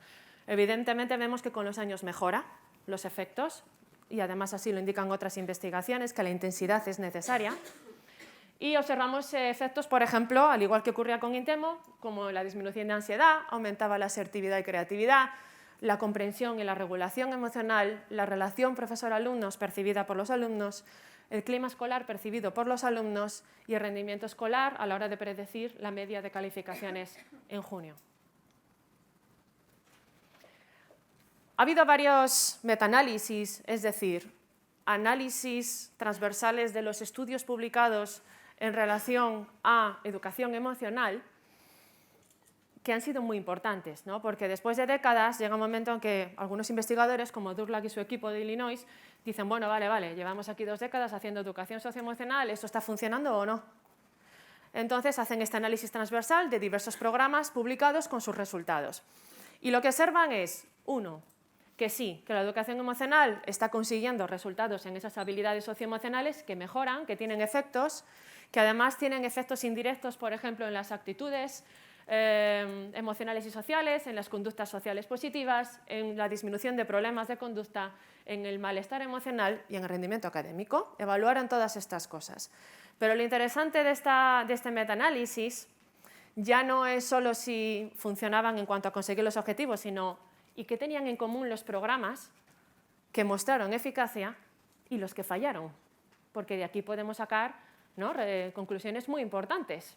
Evidentemente vemos que con los años mejora los efectos y además así lo indican otras investigaciones, que la intensidad es necesaria. Y observamos efectos, por ejemplo, al igual que ocurría con Intemo, como la disminución de ansiedad, aumentaba la asertividad y creatividad, la comprensión y la regulación emocional, la relación profesor-alumnos percibida por los alumnos, el clima escolar percibido por los alumnos y el rendimiento escolar a la hora de predecir la media de calificaciones en junio. Ha habido varios metaanálisis, es decir, análisis transversales de los estudios publicados en relación a educación emocional, que han sido muy importantes, ¿no? Porque después de décadas llega un momento en que algunos investigadores, como Durlach y su equipo de Illinois, dicen, bueno, vale, llevamos aquí 2 décadas haciendo educación socioemocional, ¿esto está funcionando o no? Entonces hacen este análisis transversal de diversos programas publicados con sus resultados. Y lo que observan es, 1, que sí, que la educación emocional está consiguiendo resultados en esas habilidades socioemocionales que mejoran, que tienen efectos, que además tienen efectos indirectos, por ejemplo, en las actitudes emocionales y sociales, en las conductas sociales positivas, en la disminución de problemas de conducta, en el malestar emocional y en el rendimiento académico. Evaluaron todas estas cosas. Pero lo interesante de este metaanálisis ya no es solo si funcionaban en cuanto a conseguir los objetivos, sino y qué tenían en común los programas que mostraron eficacia y los que fallaron, porque de aquí podemos sacar, ¿no?, conclusiones muy importantes.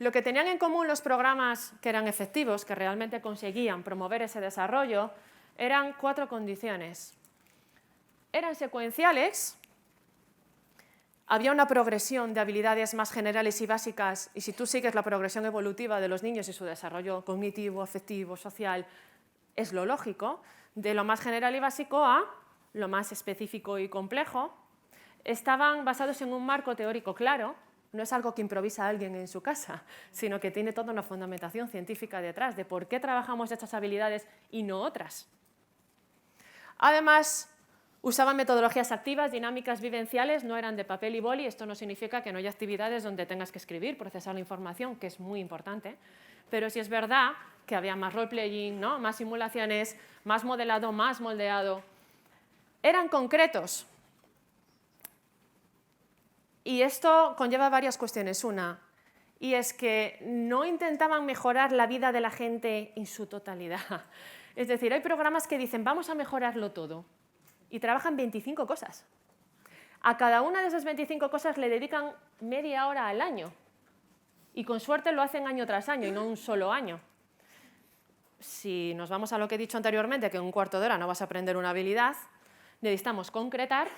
Lo que tenían en común los programas que eran efectivos, que realmente conseguían promover ese desarrollo, eran 4 condiciones. Eran secuenciales, había una progresión de habilidades más generales y básicas, y si tú sigues la progresión evolutiva de los niños y su desarrollo cognitivo, afectivo, social, es lo lógico, de lo más general y básico a lo más específico y complejo. Estaban basados en un marco teórico claro, no es algo que improvisa alguien en su casa, sino que tiene toda una fundamentación científica detrás de por qué trabajamos estas habilidades y no otras. Además, usaban metodologías activas, dinámicas, vivenciales, no eran de papel y boli. Esto no significa que no haya actividades donde tengas que escribir, procesar la información, que es muy importante, pero sí es verdad que había más role-playing, ¿no?, más simulaciones, más modelado, más moldeado. Eran concretos. Y esto conlleva varias cuestiones. Una, y es que no intentaban mejorar la vida de la gente en su totalidad. Es decir, hay programas que dicen, vamos a mejorarlo todo, y trabajan 25 cosas. A cada una de esas 25 cosas le dedican media hora al año, y con suerte lo hacen año tras año, y no un solo año. Si nos vamos a lo que he dicho anteriormente, que en un cuarto de hora no vas a aprender una habilidad, necesitamos concretar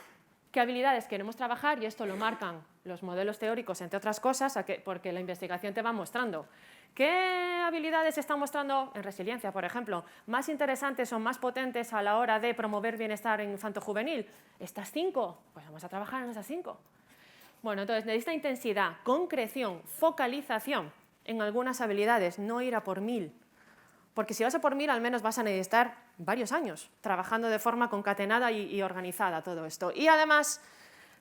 qué habilidades queremos trabajar, y esto lo marcan los modelos teóricos, entre otras cosas, porque la investigación te va mostrando qué habilidades están mostrando en resiliencia, por ejemplo, más interesantes o más potentes a la hora de promover bienestar en infanto-juvenil. Estas 5, pues vamos a trabajar en esas 5. Bueno, entonces necesita intensidad, concreción, focalización en algunas habilidades, no ir a por 1000. Porque si vas a por 1000, al menos vas a necesitar varios años trabajando de forma concatenada y organizada todo esto. Y además,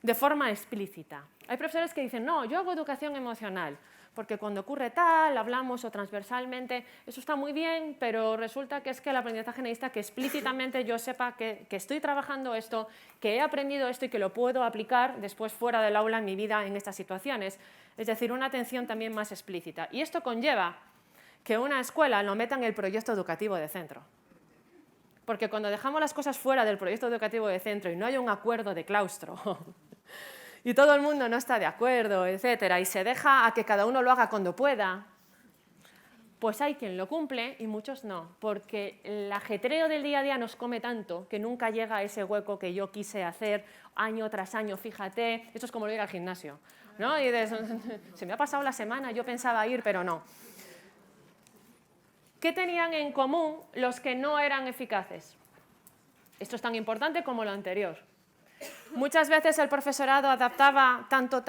de forma explícita. Hay profesores que dicen, no, yo hago educación emocional, porque cuando ocurre tal, hablamos o transversalmente, eso está muy bien, pero resulta que es que el aprendizaje necesita que explícitamente yo sepa que estoy trabajando esto, que he aprendido esto y que lo puedo aplicar después fuera del aula en mi vida en estas situaciones. Es decir, una atención también más explícita. Y esto conlleva que una escuela lo meta en el proyecto educativo de centro. Porque cuando dejamos las cosas fuera del proyecto educativo de centro y no hay un acuerdo de claustro y todo el mundo no está de acuerdo, etcétera, y se deja a que cada uno lo haga cuando pueda, pues hay quien lo cumple y muchos no, porque el ajetreo del día a día nos come tanto que nunca llega a ese hueco que yo quise hacer año tras año, fíjate, esto es como ir al gimnasio, ¿no? Y se me ha pasado la semana, yo pensaba ir, pero no. ¿Qué tenían en común los que no eran eficaces? Esto es tan importante como lo anterior. Muchas veces el profesorado adaptaba tanto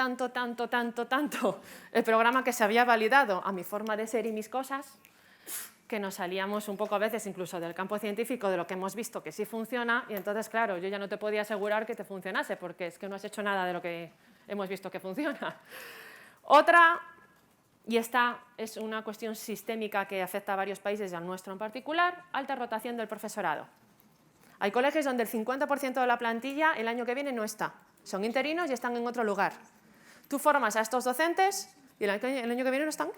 el programa que se había validado a mi forma de ser y mis cosas, que nos salíamos un poco a veces incluso del campo científico de lo que hemos visto que sí funciona, y entonces, claro, yo ya no te podía asegurar que te funcionase, porque es que no has hecho nada de lo que hemos visto que funciona. Otra, y esta es una cuestión sistémica que afecta a varios países y al nuestro en particular, alta rotación del profesorado. Hay colegios donde el 50% de la plantilla el año que viene no está, son interinos y están en otro lugar. Tú formas a estos docentes y el año que viene no están,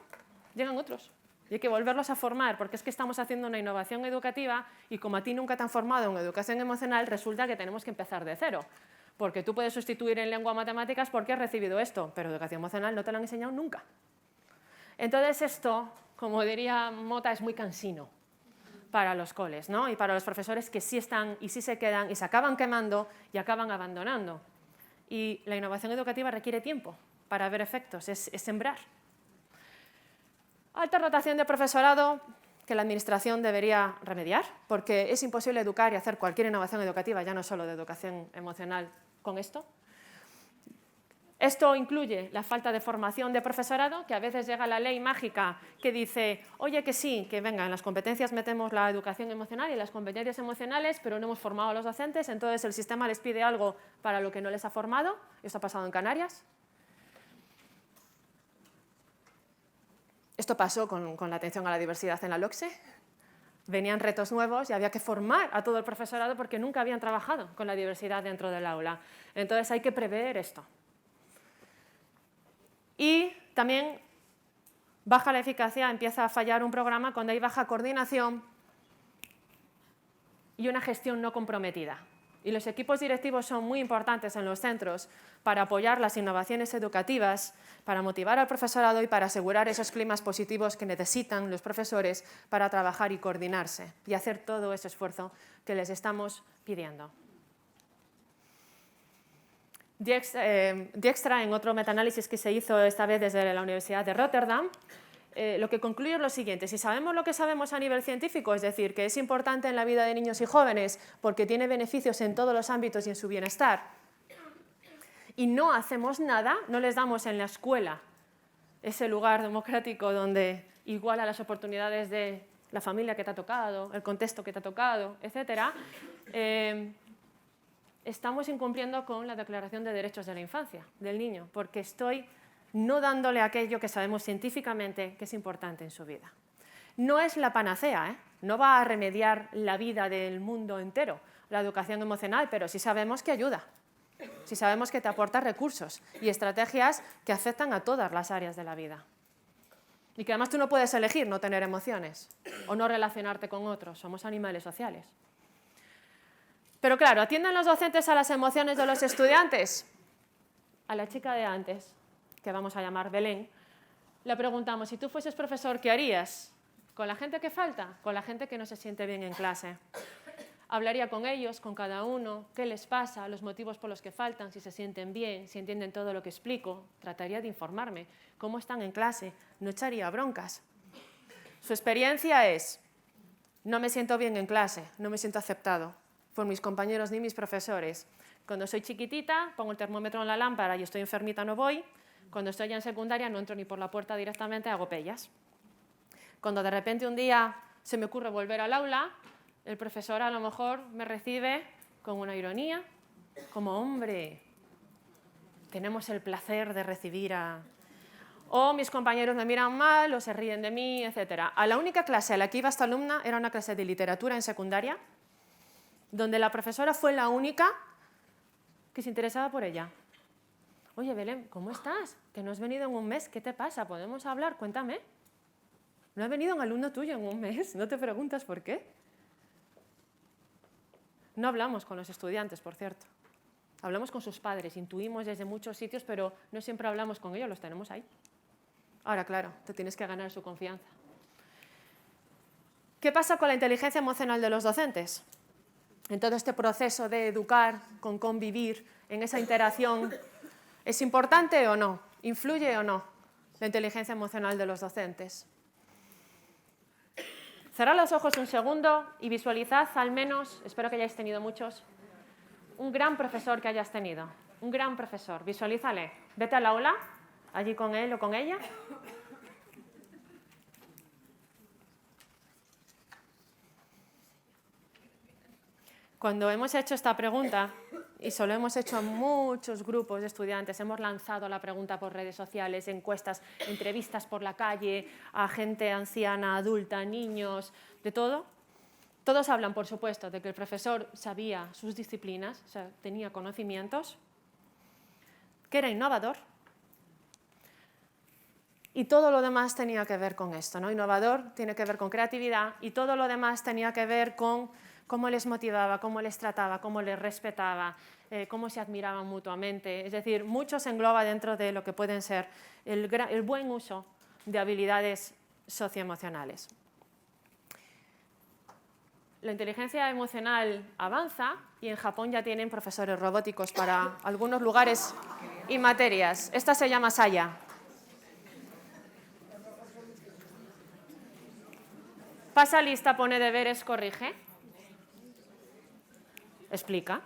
llegan otros. Y hay que volverlos a formar, porque es que estamos haciendo una innovación educativa y como a ti nunca te han formado en educación emocional, resulta que tenemos que empezar de cero. Porque tú puedes sustituir en lengua o matemáticas porque has recibido esto, pero educación emocional no te lo han enseñado nunca. Entonces esto, como diría Mota, es muy cansino para los coles, ¿no? Y para los profesores que sí están y sí se quedan y se acaban quemando y acaban abandonando. Y la innovación educativa requiere tiempo para ver efectos, es sembrar. Alta rotación de profesorado que la administración debería remediar, porque es imposible educar y hacer cualquier innovación educativa, ya no solo de educación emocional, con esto. Esto incluye la falta de formación de profesorado, que a veces llega la ley mágica que dice, oye, que sí, que venga, en las competencias metemos la educación emocional y las competencias emocionales, pero no hemos formado a los docentes, entonces el sistema les pide algo para lo que no les ha formado. Esto ha pasado en Canarias. Esto pasó con la atención a la diversidad en la LOCSE. Venían retos nuevos y había que formar a todo el profesorado porque nunca habían trabajado con la diversidad dentro del aula. Entonces hay que prever esto. Y también baja la eficacia, empieza a fallar un programa cuando hay baja coordinación y una gestión no comprometida. Y los equipos directivos son muy importantes en los centros para apoyar las innovaciones educativas, para motivar al profesorado y para asegurar esos climas positivos que necesitan los profesores para trabajar y coordinarse y hacer todo ese esfuerzo que les estamos pidiendo. Dijkstra, en otro metaanálisis que se hizo esta vez desde la Universidad de Rotterdam, lo que concluye es lo siguiente: si sabemos lo que sabemos a nivel científico, es decir, que es importante en la vida de niños y jóvenes porque tiene beneficios en todos los ámbitos y en su bienestar, y no hacemos nada, no les damos en la escuela ese lugar democrático donde iguala las oportunidades de la familia que te ha tocado, el contexto que te ha tocado, etc., estamos incumpliendo con la Declaración de Derechos de la Infancia, del niño, porque estoy no dándole aquello que sabemos científicamente que es importante en su vida. No es la panacea, no va a remediar la vida del mundo entero, la educación emocional, pero sí sabemos que ayuda, sí sabemos que te aporta recursos y estrategias que afectan a todas las áreas de la vida. Y que además tú no puedes elegir no tener emociones o no relacionarte con otros, somos animales sociales. Pero claro, ¿atienden los docentes a las emociones de los estudiantes? A la chica de antes, que vamos a llamar Belén, le preguntamos, si tú fueses profesor, ¿qué harías? ¿Con la gente que falta? ¿Con la gente que no se siente bien en clase? Hablaría con ellos, con cada uno, qué les pasa, los motivos por los que faltan, si se sienten bien, si entienden todo lo que explico. Trataría de informarme, cómo están en clase, no echaría broncas. Su experiencia es, no me siento bien en clase, no me siento aceptado por mis compañeros ni mis profesores. Cuando soy chiquitita, pongo el termómetro en la lámpara y estoy enfermita, no voy. Cuando estoy ya en secundaria, no entro ni por la puerta directamente, hago pellas. Cuando de repente un día se me ocurre volver al aula, el profesor a lo mejor me recibe con una ironía, como, hombre, tenemos el placer de recibir a... O mis compañeros me miran mal, o se ríen de mí, etc. A la única clase a la que iba esta alumna era una clase de literatura en secundaria, donde la profesora fue la única que se interesaba por ella. Oye, Belén, ¿cómo estás? Que no has venido en un mes, ¿qué te pasa? ¿Podemos hablar? Cuéntame. No ha venido un alumno tuyo en un mes, ¿no te preguntas por qué? No hablamos con los estudiantes, por cierto. Hablamos con sus padres, intuimos desde muchos sitios, pero no siempre hablamos con ellos, los tenemos ahí. Ahora, claro, te tienes que ganar su confianza. ¿Qué pasa con la inteligencia emocional de los docentes? En todo este proceso de educar, con convivir, en esa interacción, ¿es importante o no? ¿Influye o no la inteligencia emocional de los docentes? Cerrad los ojos un segundo y visualizad al menos, espero que hayáis tenido muchos, un gran profesor que hayas tenido. Un gran profesor. Visualízale. Vete al aula, allí con él o con ella. Cuando hemos hecho esta pregunta, y se lo hemos hecho a muchos grupos de estudiantes, hemos lanzado la pregunta por redes sociales, encuestas, entrevistas por la calle, a gente anciana, adulta, niños, de todo. Todos hablan, por supuesto, de que el profesor sabía sus disciplinas, o sea, tenía conocimientos, que era innovador, y todo lo demás tenía que ver con esto, ¿no? Innovador tiene que ver con creatividad y todo lo demás tenía que ver con cómo les motivaba, cómo les trataba, cómo les respetaba, cómo se admiraban mutuamente. Es decir, mucho se engloba dentro de lo que pueden ser el buen uso de habilidades socioemocionales. La inteligencia emocional avanza y en Japón ya tienen profesores robóticos para algunos lugares y materias. Esta se llama Saya. Pasa lista, pone deberes, corrige. Explica.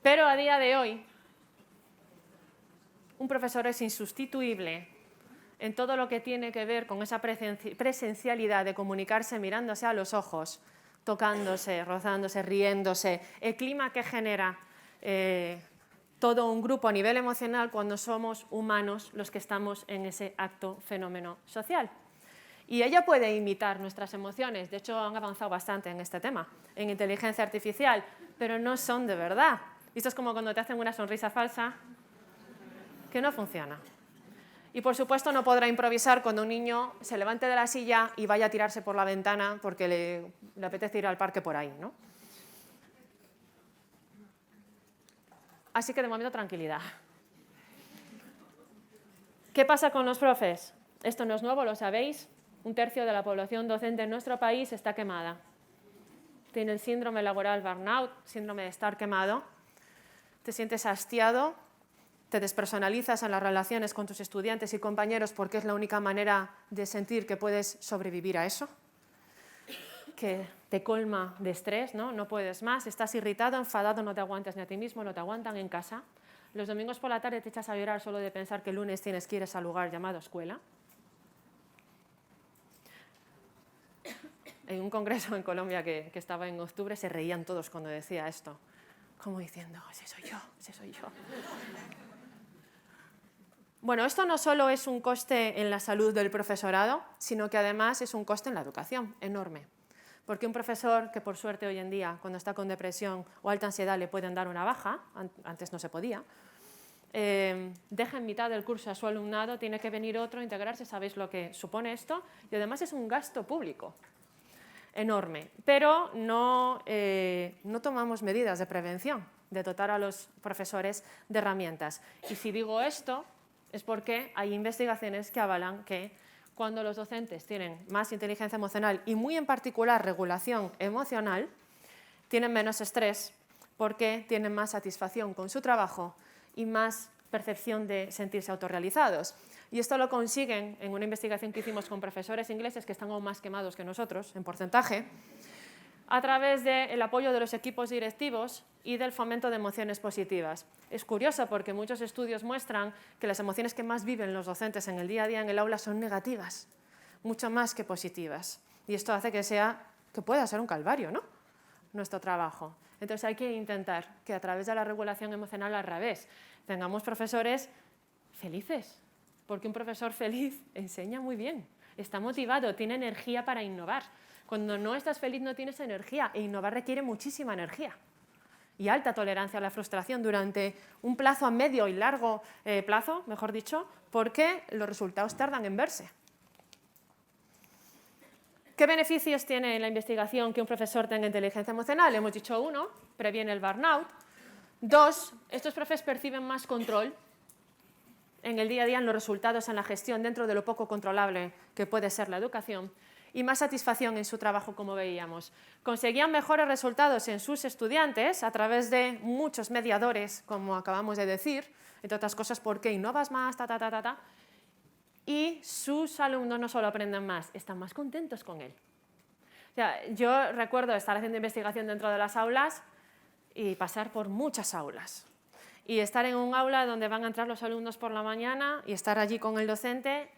Pero a día de hoy, un profesor es insustituible en todo lo que tiene que ver con esa presencialidad de comunicarse mirándose a los ojos, tocándose, rozándose, riéndose, el clima que genera todo un grupo a nivel emocional cuando somos humanos los que estamos en ese acto fenómeno social. Y ella puede imitar nuestras emociones, de hecho han avanzado bastante en este tema, en inteligencia artificial, pero no son de verdad. Y esto es como cuando te hacen una sonrisa falsa que no funciona. Y por supuesto no podrá improvisar cuando un niño se levante de la silla y vaya a tirarse por la ventana porque le apetece ir al parque por ahí, ¿no? Así que de momento tranquilidad. ¿Qué pasa con los profes? Esto no es nuevo, lo sabéis. 1/3 de la población docente en nuestro país está quemada. Tiene el síndrome laboral burnout, síndrome de estar quemado. Te sientes hastiado, te despersonalizas en las relaciones con tus estudiantes y compañeros porque es la única manera de sentir que puedes sobrevivir a eso, que te colma de estrés, ¿no? No puedes más, estás irritado, enfadado, no te aguantas ni a ti mismo, no te aguantan en casa. Los domingos por la tarde te echas a llorar solo de pensar que el lunes tienes que ir a ese lugar llamado escuela. En un congreso en Colombia que estaba en octubre se reían todos cuando decía esto, como diciendo, ese soy yo, ese soy yo. Bueno, esto no solo es un coste en la salud del profesorado, sino que además es un coste en la educación, enorme. Porque un profesor que por suerte hoy en día, cuando está con depresión o alta ansiedad, le pueden dar una baja, antes no se podía, deja en mitad del curso a su alumnado, tiene que venir otro, integrarse, sabéis lo que supone esto, y además es un gasto público enorme, pero no tomamos medidas de prevención, de dotar a los profesores de herramientas. Y si digo esto, es porque hay investigaciones que avalan que cuando los docentes tienen más inteligencia emocional y muy en particular regulación emocional, tienen menos estrés porque tienen más satisfacción con su trabajo y más percepción de sentirse autorrealizados. Y esto lo consiguen en una investigación que hicimos con profesores ingleses que están aún más quemados que nosotros, en porcentaje, a través del apoyo de los equipos directivos y del fomento de emociones positivas. Es curioso porque muchos estudios muestran que las emociones que más viven los docentes en el día a día en el aula son negativas, mucho más que positivas. Y esto hace que pueda ser un calvario, ¿no? Nuestro trabajo. Entonces hay que intentar que a través de la regulación emocional al revés tengamos profesores felices, porque un profesor feliz enseña muy bien, está motivado, tiene energía para innovar. Cuando no estás feliz no tienes energía e innovar requiere muchísima energía y alta tolerancia a la frustración durante un plazo a medio y largo plazo, mejor dicho, porque los resultados tardan en verse. ¿Qué beneficios tiene en la investigación que un profesor tenga inteligencia emocional? Hemos dicho 1, previene el burnout. 2, estos profes perciben más control en el día a día en los resultados, en la gestión, dentro de lo poco controlable que puede ser la educación. Y más satisfacción en su trabajo, como veíamos. Conseguían mejores resultados en sus estudiantes a través de muchos mediadores, como acabamos de decir, entre otras cosas porque innovas más, y sus alumnos no solo aprenden más, están más contentos con él. O sea, yo recuerdo estar haciendo investigación dentro de las aulas y pasar por muchas aulas. Y estar en un aula donde van a entrar los alumnos por la mañana y estar allí con el docente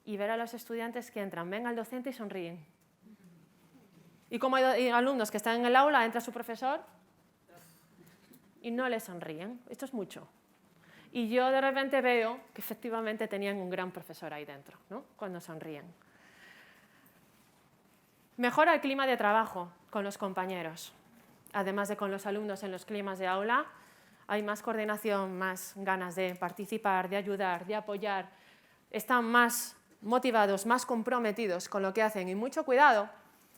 y ver a los estudiantes que entran, ven al docente y sonríen. Y como hay alumnos que están en el aula, entra su profesor y no les sonríen. Esto es mucho. Y yo de repente veo que efectivamente tenían un gran profesor ahí dentro, ¿no? Cuando sonríen. Mejora el clima de trabajo con los compañeros. Además de con los alumnos en los climas de aula, hay más coordinación, más ganas de participar, de ayudar, de apoyar. Están más motivados, más comprometidos con lo que hacen. Y mucho cuidado,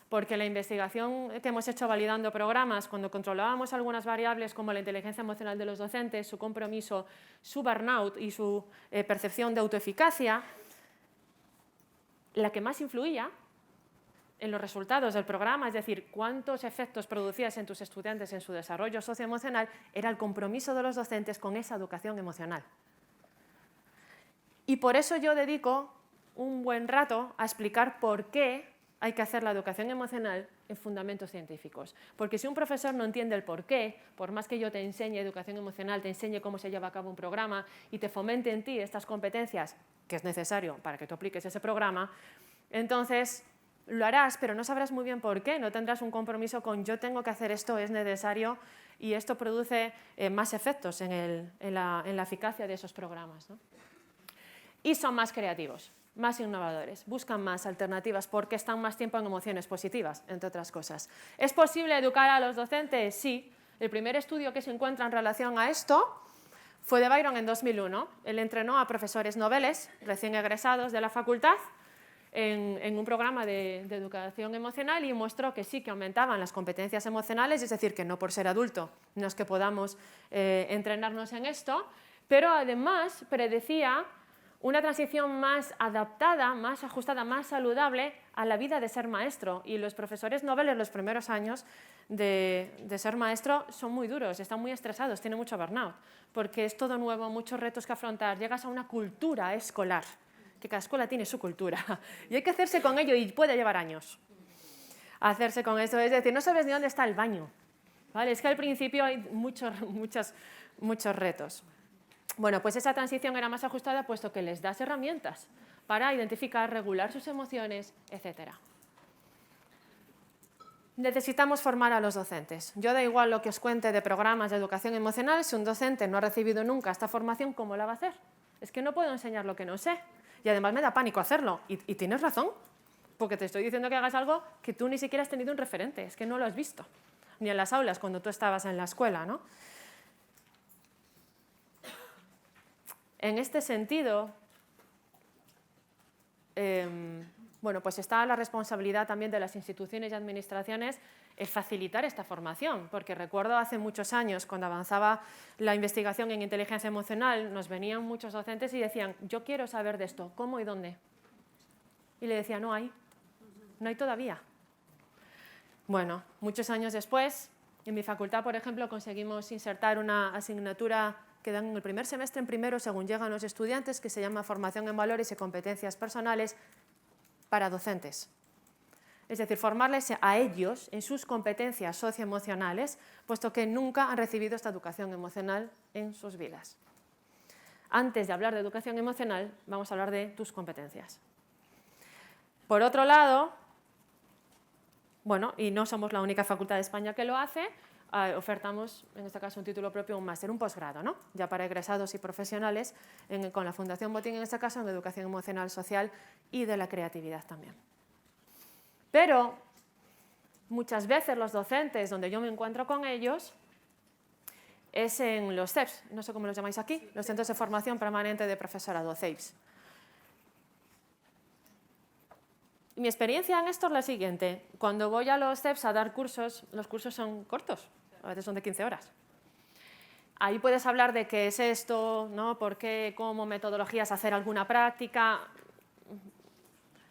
porque la investigación que hemos hecho validando programas, cuando controlábamos algunas variables como la inteligencia emocional de los docentes, su compromiso, su burnout y su percepción de autoeficacia, la que más influía en los resultados del programa, es decir, cuántos efectos producías en tus estudiantes en su desarrollo socioemocional, era el compromiso de los docentes con esa educación emocional. Y por eso yo dedico un buen rato a explicar por qué hay que hacer la educación emocional en fundamentos científicos. Porque si un profesor no entiende el por qué, por más que yo te enseñe educación emocional, te enseñe cómo se lleva a cabo un programa y te fomente en ti estas competencias, que es necesario para que tú apliques ese programa, entonces lo harás, pero no sabrás muy bien por qué, no tendrás un compromiso con yo tengo que hacer esto, es necesario, y esto produce más efectos en la eficacia de esos programas, ¿no? Y son más creativos, más innovadores, buscan más alternativas porque están más tiempo en emociones positivas, entre otras cosas. ¿Es posible educar a los docentes? Sí. El primer estudio que se encuentra en relación a esto fue de Byron en 2001. Él entrenó a profesores noveles recién egresados de la facultad en un programa de educación emocional y mostró que sí que aumentaban las competencias emocionales, es decir, que no por ser adulto no es que podamos entrenarnos en esto, pero además predecía una transición más adaptada, más ajustada, más saludable a la vida de ser maestro. Y los profesores noveles los primeros años de ser maestro son muy duros, están muy estresados, tienen mucho burnout, porque es todo nuevo, muchos retos que afrontar, llegas a una cultura escolar, que cada escuela tiene su cultura, y hay que hacerse con ello y puede llevar años hacerse con eso, es decir, no sabes ni dónde está el baño, ¿vale? Es que al principio hay muchos retos. Bueno, pues esa transición era más ajustada puesto que les das herramientas para identificar, regular sus emociones, etc. Necesitamos formar a los docentes. Yo da igual lo que os cuente de programas de educación emocional, si un docente no ha recibido nunca esta formación, ¿cómo la va a hacer? Es que no puedo enseñar lo que no sé. Y además me da pánico hacerlo. Y tienes razón, porque te estoy diciendo que hagas algo que tú ni siquiera has tenido un referente, es que no lo has visto, ni en las aulas cuando tú estabas en la escuela, ¿no? En este sentido, bueno, pues está la responsabilidad también de las instituciones y administraciones en facilitar esta formación, porque recuerdo hace muchos años, cuando avanzaba la investigación en inteligencia emocional, nos venían muchos docentes y decían, yo quiero saber de esto, ¿cómo y dónde? Y le decía, no hay todavía. Bueno, muchos años después, en mi facultad, por ejemplo, conseguimos insertar una asignatura que dan en el primer semestre, en primero, según llegan los estudiantes, que se llama Formación en Valores y Competencias Personales para docentes. Es decir, formarles a ellos en sus competencias socioemocionales, puesto que nunca han recibido esta educación emocional en sus vidas. Antes de hablar de educación emocional, vamos a hablar de tus competencias. Por otro lado, bueno, y no somos la única facultad de España que lo hace, ofertamos, en este caso, un título propio, un máster, un posgrado, ¿no? Ya para egresados y profesionales, con la Fundación Botín, en este caso, en educación emocional, social y de la creatividad también. Pero muchas veces los docentes, donde yo me encuentro con ellos, es en los CEPs, no sé cómo los llamáis aquí, los Centros de Formación Permanente de Profesorado, CEIPs. Mi experiencia en esto es la siguiente. Cuando voy a los CEPs a dar cursos, los cursos son cortos, a veces son de 15 horas. Ahí puedes hablar de qué es esto, ¿no? Por qué, cómo, metodologías, hacer alguna práctica.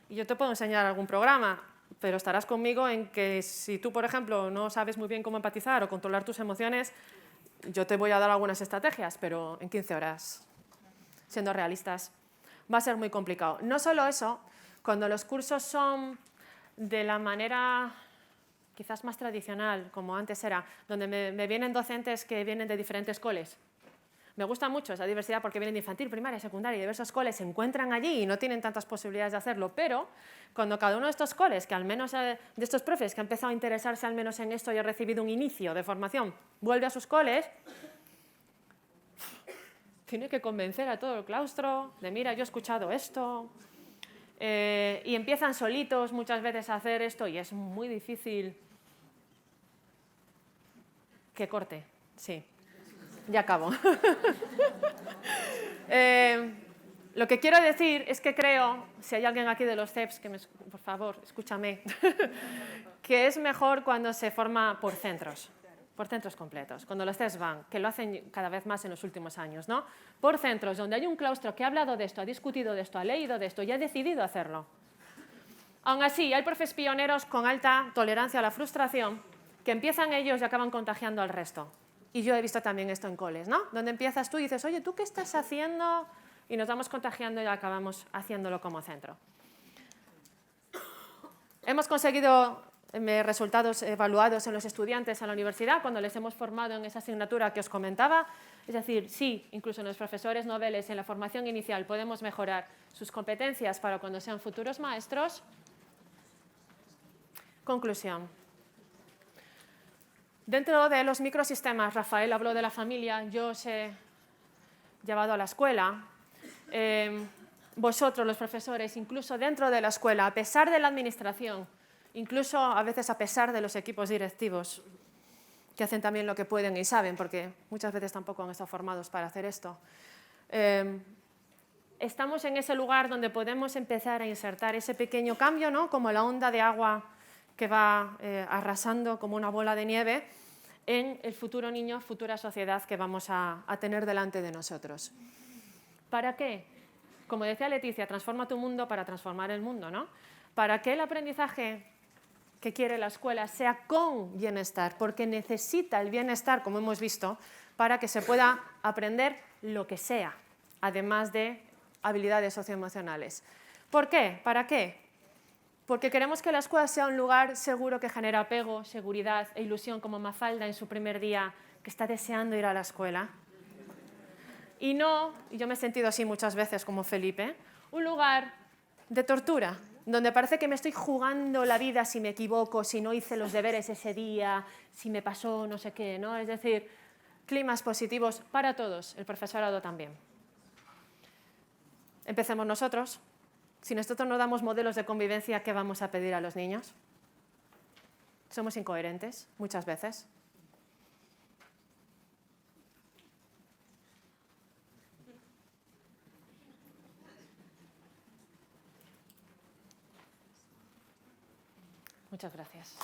Y yo te puedo enseñar algún programa, pero estarás conmigo en que si tú, por ejemplo, no sabes muy bien cómo empatizar o controlar tus emociones, yo te voy a dar algunas estrategias, pero en 15 horas, siendo realistas, va a ser muy complicado. No solo eso, cuando los cursos son de la manera quizás más tradicional, como antes era, donde me vienen docentes que vienen de diferentes coles. Me gusta mucho esa diversidad porque vienen de infantil, primaria, secundaria y diversos coles, se encuentran allí y no tienen tantas posibilidades de hacerlo, pero cuando cada uno de estos coles, que al menos de estos profes que ha empezado a interesarse al menos en esto y ha recibido un inicio de formación, vuelve a sus coles, tiene que convencer a todo el claustro de, mira, yo he escuchado esto, y empiezan solitos muchas veces a hacer esto y es muy difícil que corte, sí. Ya acabo. Lo que quiero decir es que creo, si hay alguien aquí de los CEPs, por favor, escúchame, que es mejor cuando se forma por centros completos, cuando los CEPs van, que lo hacen cada vez más en los últimos años, ¿no? Por centros, donde hay un claustro que ha hablado de esto, ha discutido de esto, ha leído de esto y ha decidido hacerlo. Aún así, hay profes pioneros con alta tolerancia a la frustración que empiezan ellos y acaban contagiando al resto. Y yo he visto también esto en coles, ¿no? Donde empiezas tú y dices, oye, ¿tú qué estás haciendo? Y nos vamos contagiando y acabamos haciéndolo como centro. Hemos conseguido resultados evaluados en los estudiantes a la universidad cuando les hemos formado en esa asignatura que os comentaba. Es decir, sí, incluso en los profesores noveles, en la formación inicial, podemos mejorar sus competencias para cuando sean futuros maestros. Conclusión. Dentro de los microsistemas, Rafael habló de la familia, yo os he llevado a la escuela. Vosotros, los profesores, incluso dentro de la escuela, a pesar de la administración, incluso a veces a pesar de los equipos directivos, que hacen también lo que pueden y saben, porque muchas veces tampoco han estado formados para hacer esto, estamos en ese lugar donde podemos empezar a insertar ese pequeño cambio, ¿no? Como la onda de agua que va arrasando como una bola de nieve en el futuro niño, futura sociedad que vamos a tener delante de nosotros. ¿Para qué? Como decía Leticia, transforma tu mundo para transformar el mundo, ¿no? Para que el aprendizaje que quiere la escuela sea con bienestar, porque necesita el bienestar, como hemos visto, para que se pueda aprender lo que sea, además de habilidades socioemocionales. ¿Por qué? ¿Para qué? Porque queremos que la escuela sea un lugar seguro que genera apego, seguridad e ilusión, como Mafalda en su primer día, que está deseando ir a la escuela. Y no, y yo me he sentido así muchas veces como Felipe, un lugar de tortura, donde parece que me estoy jugando la vida si me equivoco, si no hice los deberes ese día, si me pasó no sé qué, ¿no? Es decir, climas positivos para todos, el profesorado también. Empecemos nosotros. Si nosotros no damos modelos de convivencia, ¿qué vamos a pedir a los niños? Somos incoherentes muchas veces. Muchas gracias.